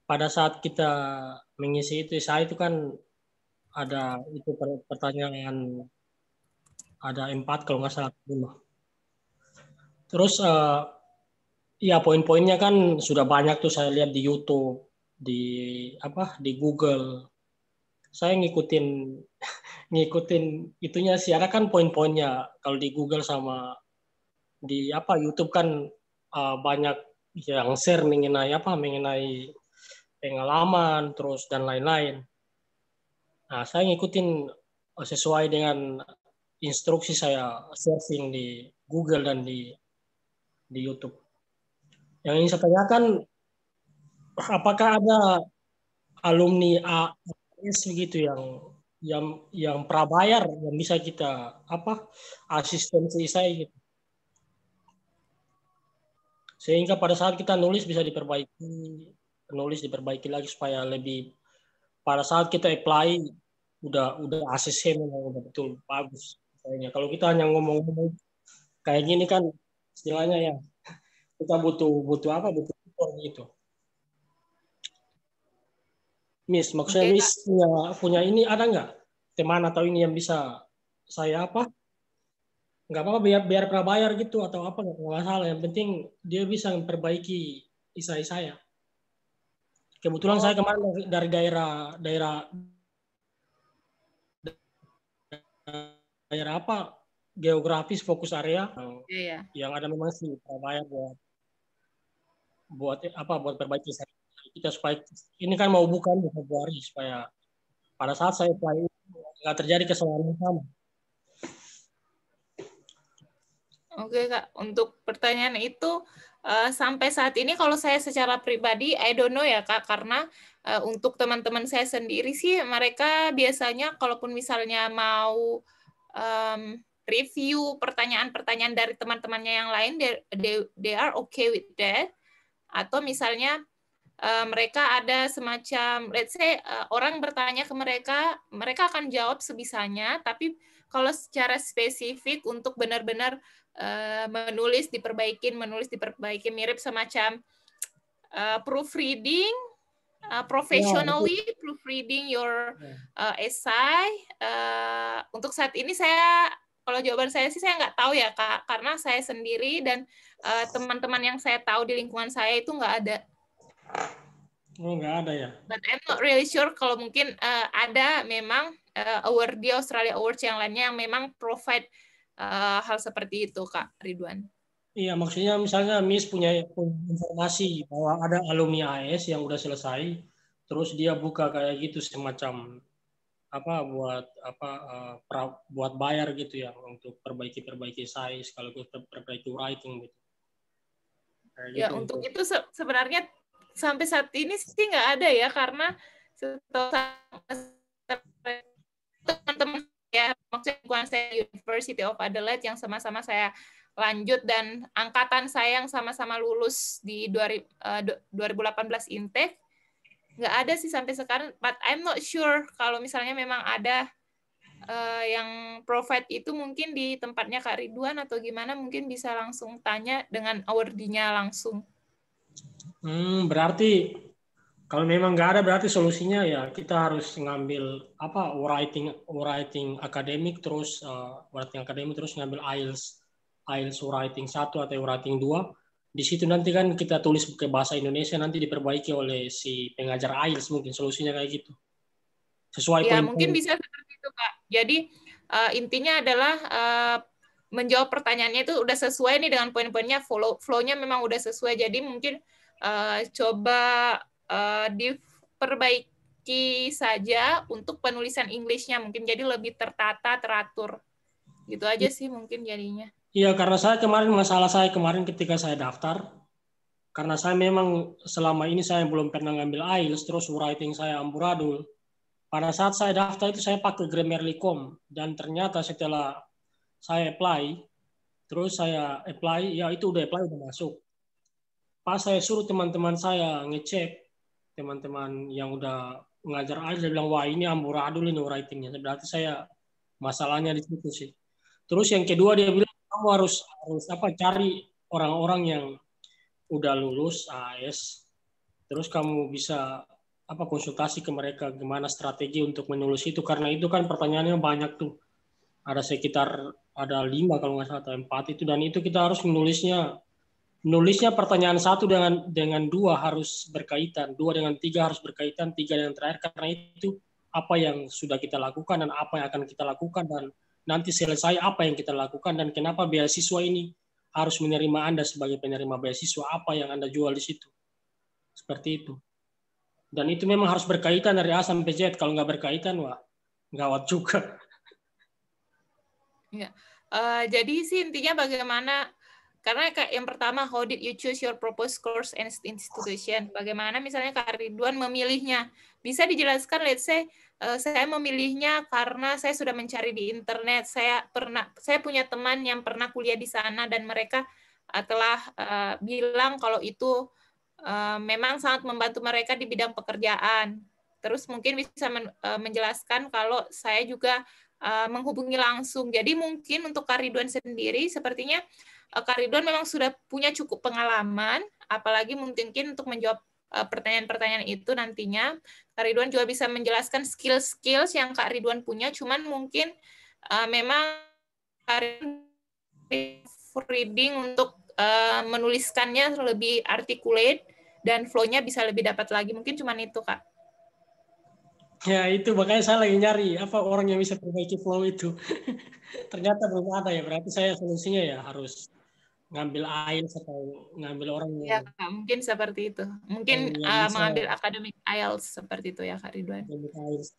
pada saat kita mengisi itu, saya itu kan ada itu pertanyaan, ada 4 kalau nggak salah 5. Terus ya poin-poinnya kan sudah banyak tuh saya lihat di YouTube, di Google. Saya ngikutin itunya sih, ada kan poin-poinnya kalau di Google sama di YouTube kan banyak yang share mengenai pengalaman terus dan lain-lain. Nah, saya ngikutin sesuai dengan instruksi saya searching di Google dan di YouTube. Yang ingin saya tanyakan, apakah ada alumni AS begitu yang prabayar yang bisa kita asistensi saya gitu. Sehingga pada saat kita nulis bisa diperbaiki lagi supaya lebih pada saat kita apply udah ACC memang udah betul bagus. Kayaknya kalau kita hanya ngomong-ngomong kayak gini kan istilahnya ya kita butuh support gitu. Miss, maksudnya Oke, Miss punya ini ada nggak teman atau ini yang bisa saya nggak apa-apa biar prabayar gitu atau apa nggak masalah, yang penting dia bisa memperbaiki isai saya. Kebetulan saya kemarin dari daerah geografis fokus area yang ada memang sih prabayar buat perbaiki saya kita supaya ini kan mau buka di Februari supaya pada saat saya apply nggak terjadi kesalahan yang sama. Oke, Kak. Untuk pertanyaan itu, sampai saat ini kalau saya secara pribadi, I don't know ya, Kak. Karena untuk teman-teman saya sendiri sih, mereka biasanya kalaupun misalnya mau review pertanyaan-pertanyaan dari teman-temannya yang lain, they are okay with that. Atau misalnya mereka ada semacam, let's say, orang bertanya ke mereka, mereka akan jawab sebisanya, tapi kalau secara spesifik untuk benar-benar menulis diperbaiki, mirip semacam proofreading, professionally proofreading your essay. Untuk saat ini kalau jawaban saya sih saya nggak tahu ya, Kak, karena saya sendiri dan teman-teman yang saya tahu di lingkungan saya itu nggak ada. Oh, nggak ada ya. But I'm not really sure kalau mungkin ada memang award di Australia Awards yang lainnya yang memang provide hal seperti itu, Kak Ridwan. Iya, maksudnya misalnya Miss punya informasi bahwa ada alumni AS yang udah selesai, terus dia buka kayak gitu semacam buat bayar gitu ya untuk perbaiki size, kalau perbaiki writing gitu. Kayak Ya, gitu. untuk itu sebenarnya sampai saat ini sih nggak ada ya, karena teman-teman ya, maksudnya bukan saya University of Adelaide yang sama-sama saya lanjut dan angkatan saya yang sama-sama lulus di 2018 intake, nggak ada sih sampai sekarang. But I'm not sure kalau misalnya memang ada yang provide itu mungkin di tempatnya Kak Ridwan atau gimana, mungkin bisa langsung tanya dengan awardee-nya langsung. Berarti kalau memang nggak ada berarti solusinya ya kita harus ngambil apa writing akademik terus writing akademik terus ngambil IELTS writing 1 atau writing 2. Di situ nanti kan kita tulis ke bahasa Indonesia nanti diperbaiki oleh si pengajar IELTS, mungkin solusinya kayak gitu. Sesuai Ya, poin-poin. mungkin bisa seperti itu, Kak. Jadi intinya adalah menjawab pertanyaannya itu udah sesuai nih dengan poin-poinnya, flow-nya memang udah sesuai. Jadi mungkin coba diperbaiki saja untuk penulisan English-nya, mungkin jadi lebih tertata, teratur. Gitu aja sih mungkin jadinya. Iya, karena masalah saya kemarin ketika saya daftar, karena saya memang selama ini saya belum pernah ngambil IELTS, terus writing saya amburadul. Pada saat saya daftar itu saya pakai Grammarly.com, dan ternyata setelah saya apply, terus saya apply, ya itu udah apply, udah masuk. Pas saya suruh teman-teman saya ngecek, teman-teman yang udah ngajar IELTS, dia bilang, wah ini amburadul ini writingnya. Berarti saya masalahnya di situ sih. Terus yang kedua dia bilang, kamu harus cari orang-orang yang udah lulus AS, terus kamu bisa konsultasi ke mereka gimana strategi untuk menulis itu, karena itu kan pertanyaannya banyak tuh, ada sekitar 5 kalau nggak salah atau 4 itu, dan itu kita harus menulisnya pertanyaan 1 dengan 2 harus berkaitan, 2 dengan 3 harus berkaitan, 3 dengan terakhir, karena itu apa yang sudah kita lakukan dan apa yang akan kita lakukan, dan nanti selesai apa yang kita lakukan, dan kenapa beasiswa ini harus menerima Anda sebagai penerima beasiswa, apa yang Anda jual di situ. Seperti itu. Dan itu memang harus berkaitan dari A sampai Z. Kalau nggak berkaitan, wah, gawat juga. Ya. Jadi sih intinya bagaimana, karena yang pertama, how did you choose your proposed course and institution? Bagaimana misalnya Kak Ridwan memilihnya? Bisa dijelaskan, let's say, saya memilihnya karena saya sudah mencari di internet. Saya punya teman yang pernah kuliah di sana dan mereka telah bilang kalau itu memang sangat membantu mereka di bidang pekerjaan. Terus mungkin bisa menjelaskan kalau saya juga menghubungi langsung. Jadi mungkin untuk Kak Ridwan sendiri, sepertinya Kak Ridwan memang sudah punya cukup pengalaman, apalagi mungkin untuk menjawab pertanyaan-pertanyaan itu nantinya. Kak Ridwan juga bisa menjelaskan skill-skills yang Kak Ridwan punya, cuman mungkin memang Kak Ridwan reading untuk menuliskannya lebih articulate dan flow-nya bisa lebih dapat lagi. Mungkin cuman itu, Kak. Ya itu, makanya saya lagi nyari orang yang bisa perbaiki flow itu. Ternyata belum ada ya, berarti saya solusinya ya harus ngambil IELTS atau ngambil orang Ya, Kak, mungkin seperti itu. Mungkin yang mengambil akademik IELTS seperti itu ya, Kak Ridwan.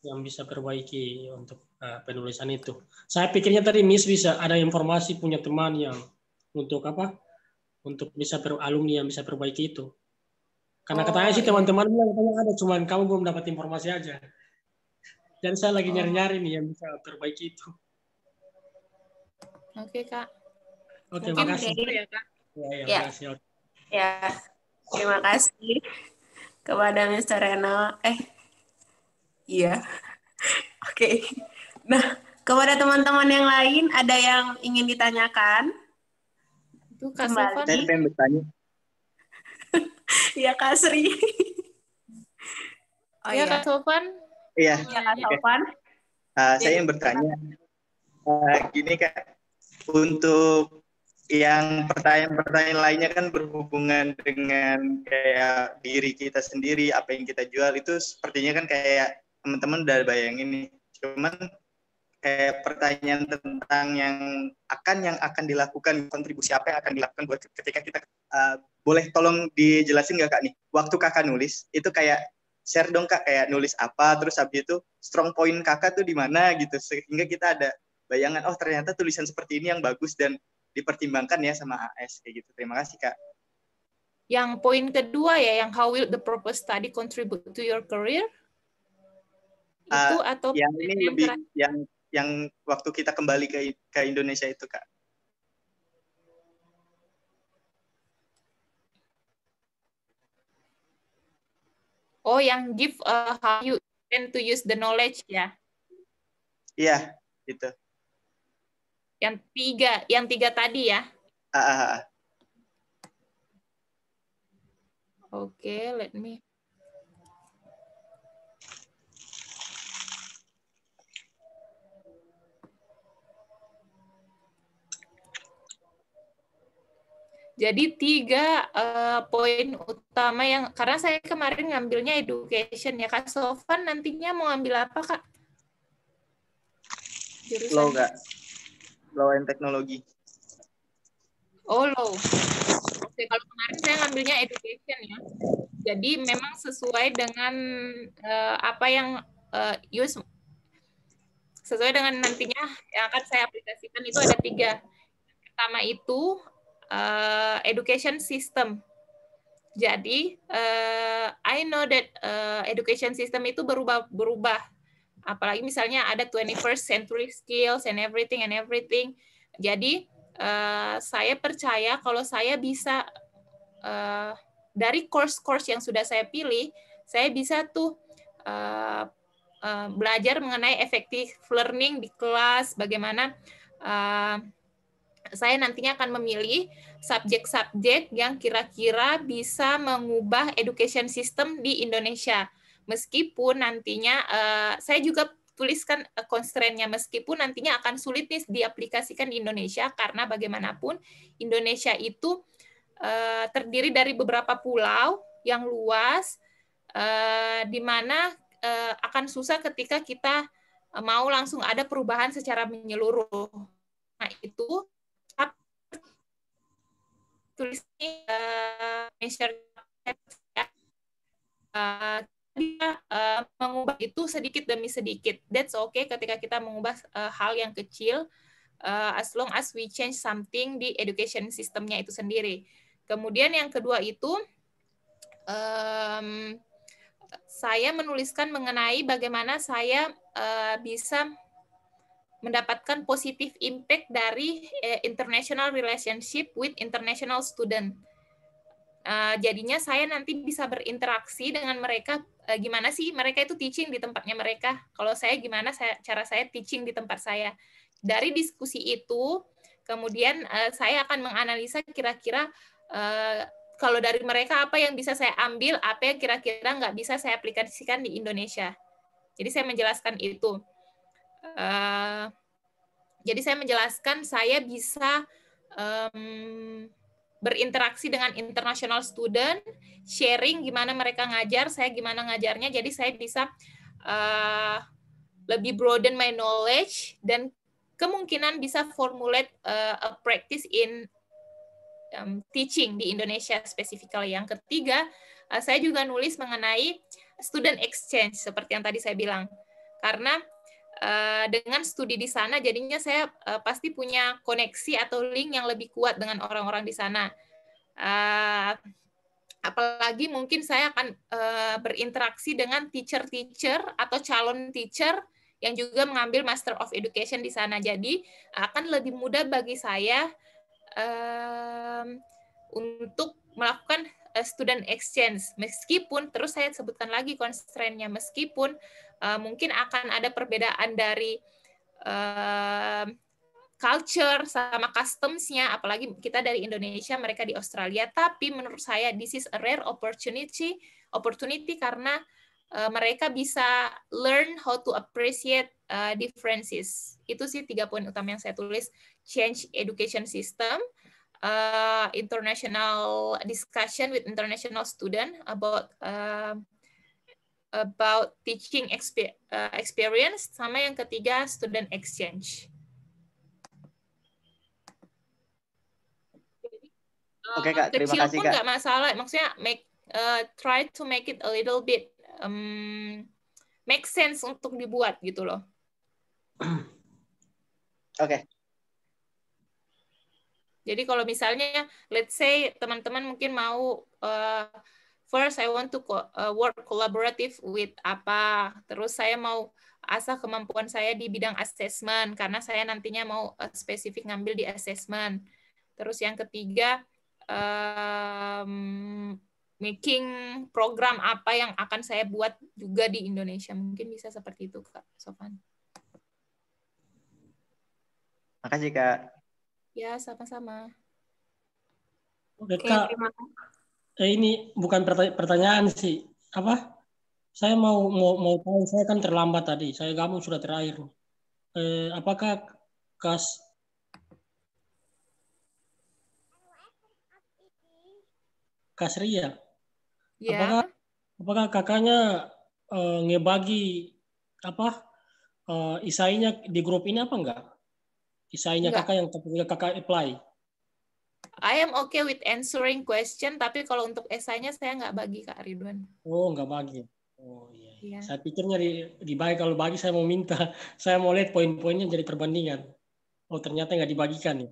yang bisa perbaiki untuk penulisan itu. Saya pikirnya tadi Miss bisa ada informasi punya teman yang untuk untuk bisa alumni yang bisa perbaiki itu. Karena katanya sih teman-teman bilang katanya ada, cuman kamu belum dapat informasi aja. Dan saya lagi nyari-nyari nih yang bisa perbaiki itu. Oke, Kak. Oke, mungkin makasih. ya, Kak. Ya. Makasih. Ya, terima kasih kepada Mr. Renal. Iya. Oke. Nah, kepada teman-teman yang lain, ada yang ingin ditanyakan? Itu Kak Kembali. Sofan. Saya pengen bertanya. Ya, Kak Sri. Oh, ya, Kak Sofan. Iya. Ya, Kak Sofan. Saya yang bertanya, gini Kak, untuk yang pertanyaan-pertanyaan lainnya kan berhubungan dengan kayak diri kita sendiri, apa yang kita jual, itu sepertinya kan kayak teman-teman udah bayangin nih. Cuman kayak pertanyaan tentang yang akan dilakukan, kontribusi apa yang akan dilakukan buat ketika kita, boleh tolong dijelasin nggak Kak nih, waktu Kakak nulis, itu kayak share dong Kak, kayak nulis apa, terus habis itu strong point Kakak tuh di mana gitu, sehingga kita ada bayangan, oh ternyata tulisan seperti ini yang bagus dan dipertimbangkan ya sama AS kayak gitu. Terima kasih Kak. Yang poin kedua ya, yang how will the proposed study contribute to your career? Itu atau yang ini lebih yang waktu kita kembali ke Indonesia itu Kak. Oh, yang give how you intend to use the knowledge ya? Iya, itu. Yang tiga tadi ya? Oke, let me. Jadi 3 poin utama yang, karena saya kemarin ngambilnya education ya, Kak Sofan nantinya mau ambil apa, Kak? Low, Jurusan. Kak. Law and Technology. Oh, low. Oke, kalau kemarin saya ngambilnya education ya. Jadi memang sesuai dengan apa yang sesuai dengan nantinya yang akan saya aplikasikan itu ada 3. Pertama itu education system. Jadi I know that education system itu berubah. Apalagi misalnya ada 21st century skills and everything. Jadi saya percaya kalau saya bisa dari course-course yang sudah saya pilih, saya bisa tuh belajar mengenai effective learning di kelas, bagaimana saya nantinya akan memilih subjek-subjek yang kira-kira bisa mengubah education system di Indonesia. Meskipun nantinya saya juga tuliskan constraint-nya, meskipun nantinya akan sulit nih diaplikasikan di Indonesia, karena bagaimanapun Indonesia itu terdiri dari beberapa pulau yang luas, di mana akan susah ketika kita mau langsung ada perubahan secara menyeluruh. Nah, itu tulis mengubah itu sedikit demi sedikit. That's okay ketika kita mengubah hal yang kecil, as long as we change something di education systemnya itu sendiri. Kemudian yang kedua itu saya menuliskan mengenai bagaimana saya bisa mendapatkan positive impact dari international relationship with international student. Jadinya saya nanti bisa berinteraksi dengan mereka, gimana sih mereka itu teaching di tempatnya mereka, kalau saya gimana cara saya teaching di tempat saya. Dari diskusi itu, kemudian saya akan menganalisa kira-kira kalau dari mereka apa yang bisa saya ambil, apa yang kira-kira nggak bisa saya aplikasikan di Indonesia. Jadi saya menjelaskan itu. Jadi saya menjelaskan saya bisa berinteraksi dengan international student, sharing gimana mereka ngajar, saya gimana ngajarnya, jadi saya bisa lebih broaden my knowledge, dan kemungkinan bisa formulate a practice in teaching di Indonesia specifically. Yang ketiga, saya juga nulis mengenai student exchange, seperti yang tadi saya bilang. Karena dengan studi di sana, jadinya saya pasti punya koneksi atau link yang lebih kuat dengan orang-orang di sana. Apalagi mungkin saya akan berinteraksi dengan teacher-teacher atau calon teacher yang juga mengambil Master of Education di sana. Jadi akan lebih mudah bagi saya untuk melakukan student exchange. Meskipun, terus saya sebutkan lagi constraint-nya, meskipun mungkin akan ada perbedaan dari culture sama customs-nya, apalagi kita dari Indonesia, mereka di Australia, tapi menurut saya this is a rare opportunity karena mereka bisa learn how to appreciate differences. Itu sih 3 poin utama yang saya tulis: change education system, international discussion with international student about teaching experience, sama yang ketiga student exchange. Oke, Kak, terima Kecil kasih, pun Kak. nggak masalah, maksudnya try to make it a little bit make sense untuk dibuat gitu loh. Oke. Jadi kalau misalnya let's say teman-teman mungkin mau first I want to work collaborative with apa, terus saya mau asah kemampuan saya di bidang assessment karena saya nantinya mau spesifik ngambil di assessment. Terus yang ketiga making program apa yang akan saya buat juga di Indonesia, mungkin bisa seperti itu, Kak Sofan. Makasih, Kak. Ya, sama-sama. Oke, Oke, Kak. terima kasih. Ini bukan pertanyaan sih. Apa? Saya mau tahu, saya kan terlambat tadi. Saya gabung sudah terakhir. Apakah Kas Ria, Ya, apakah kakaknya ngebagi apa isainya di grup ini apa enggak? Isainya enggak. kakak yang kakak apply. I am okay with answering question, tapi kalau untuk esainya saya nggak bagi Kak Ridwan. Oh, enggak bagi. Oh iya. Iya. Saya pikirnya dibagi, kalau bagi saya mau minta, saya mau lihat poin-poinnya jadi perbandingan. Oh ternyata nggak dibagikan ya.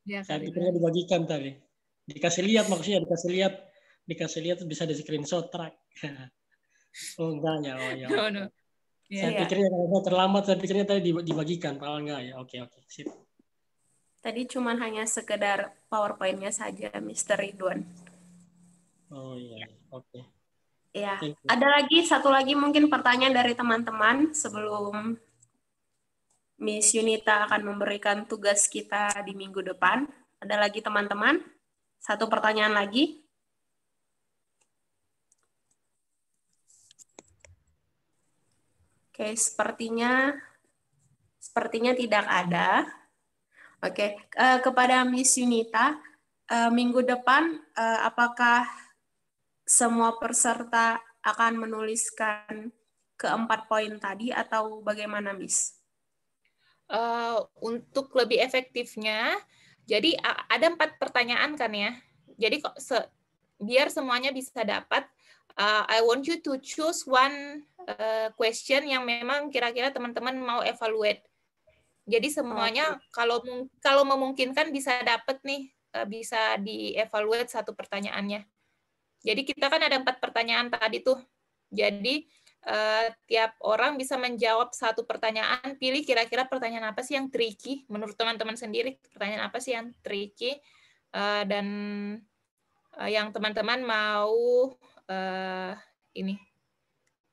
Ya, Saya Kak pikirnya Ridwan. dibagikan tadi. Dikasih lihat maksudnya, dikasih lihat bisa di screenshot track. Oh enggak ya, oh ya. No, no. Saya Iya. pikirnya kalau saya terlambat, saya pikirnya tadi dibagikan, padahal enggak ya. Oke, sip. Tadi cuman hanya sekedar PowerPoint-nya saja, Mr. Ridwan. Oh iya, oke. Ya, Thank you. ada lagi satu lagi mungkin pertanyaan dari teman-teman sebelum Miss Yunita akan memberikan tugas kita di minggu depan. Ada lagi teman-teman? Satu pertanyaan lagi. Oke, sepertinya tidak ada. Oke, kepada Miss Yunita, minggu depan apakah semua peserta akan menuliskan keempat poin tadi atau bagaimana, Miss? Untuk lebih efektifnya, jadi ada 4 pertanyaan kan ya. Jadi biar semuanya bisa dapat, I want you to choose one question yang memang kira-kira teman-teman mau evaluate. Jadi semuanya kalau memungkinkan bisa dapat nih, bisa dievaluate satu pertanyaannya. Jadi kita kan ada 4 pertanyaan tadi tuh. Jadi tiap orang bisa menjawab satu pertanyaan, pilih kira-kira pertanyaan apa sih yang tricky, menurut teman-teman sendiri, pertanyaan apa sih yang tricky, dan yang teman-teman mau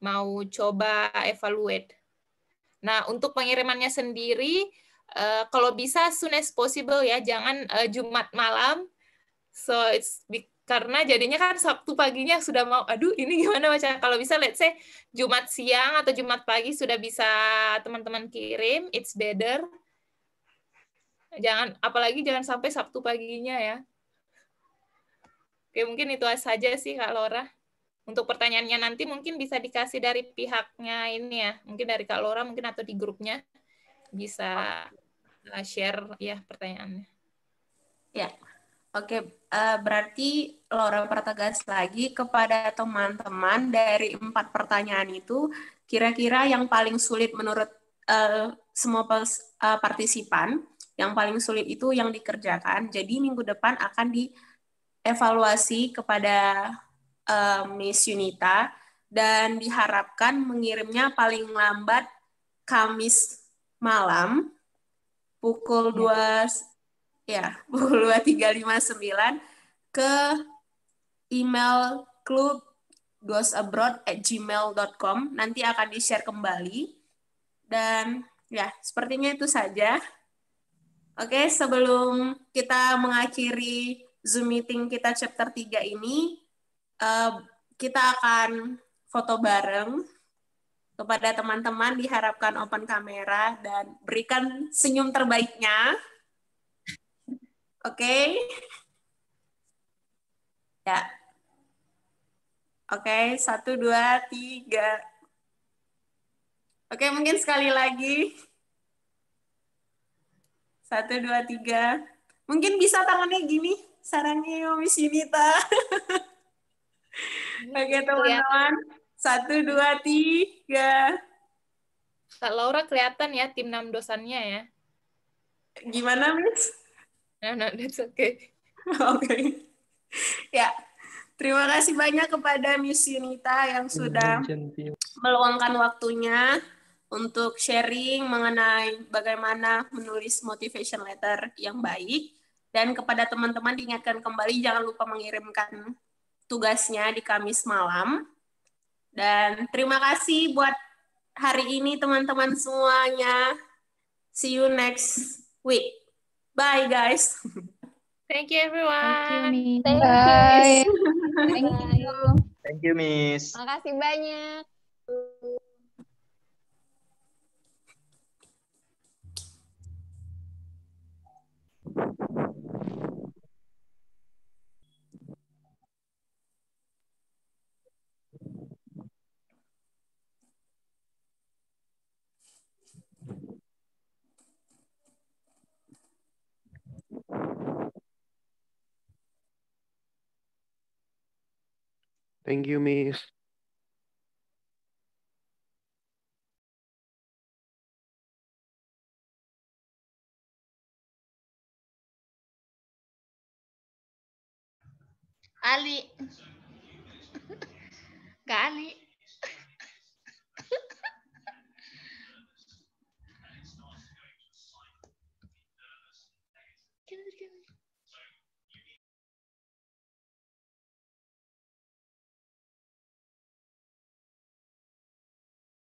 mau coba evaluate. Nah, untuk pengirimannya sendiri, kalau bisa as soon as possible ya, jangan Jumat malam. So karena jadinya kan Sabtu paginya sudah mau, aduh ini gimana macam, kalau bisa let's say Jumat siang atau Jumat pagi sudah bisa teman-teman kirim, it's better. Apalagi jangan sampai Sabtu paginya ya. Oke, mungkin itu saja sih Kak Laura. Untuk pertanyaannya nanti mungkin bisa dikasih dari pihaknya ini ya, mungkin dari Kak Laura mungkin atau di grupnya bisa share ya pertanyaannya. Ya, oke. Berarti Laura pertegas lagi kepada teman-teman dari 4 pertanyaan itu, kira-kira yang paling sulit menurut semua partisipan, yang paling sulit itu yang dikerjakan. Jadi minggu depan akan dievaluasi kepada Miss Yunita dan diharapkan mengirimnya paling lambat Kamis malam pukul 23.59 ke email club.goesabroad@gmail.com. Nanti akan di-share kembali. Dan ya, sepertinya itu saja. Oke, sebelum kita mengakhiri Zoom meeting kita chapter 3 ini, kita akan foto bareng. Kepada teman-teman diharapkan open kamera dan berikan senyum terbaiknya. Oke. Ya. Oke, 1, 2, 3. Oke, mungkin sekali lagi. 1, 2, 3. Mungkin bisa tangannya gini. Sarangnya Miss Yunita. Oke, teman-teman. 1, 2, 3. Kak Laura kelihatan ya tim 6 dosannya ya. Gimana, Miss? No, that's okay. Oke. Ya, terima kasih banyak kepada Miss Yunita yang sudah meluangkan waktunya untuk sharing mengenai bagaimana menulis motivation letter yang baik. Dan kepada teman-teman diingatkan kembali jangan lupa mengirimkan tugasnya di Kamis malam. Dan terima kasih buat hari ini teman-teman semuanya. See you next week. Bye guys. Thank you everyone. Miss. Thank you, Bye. Miss. Thank Bye. you. Thank you, Miss. Makasih banyak. Thank you, Miss. Ali. Gak Ali.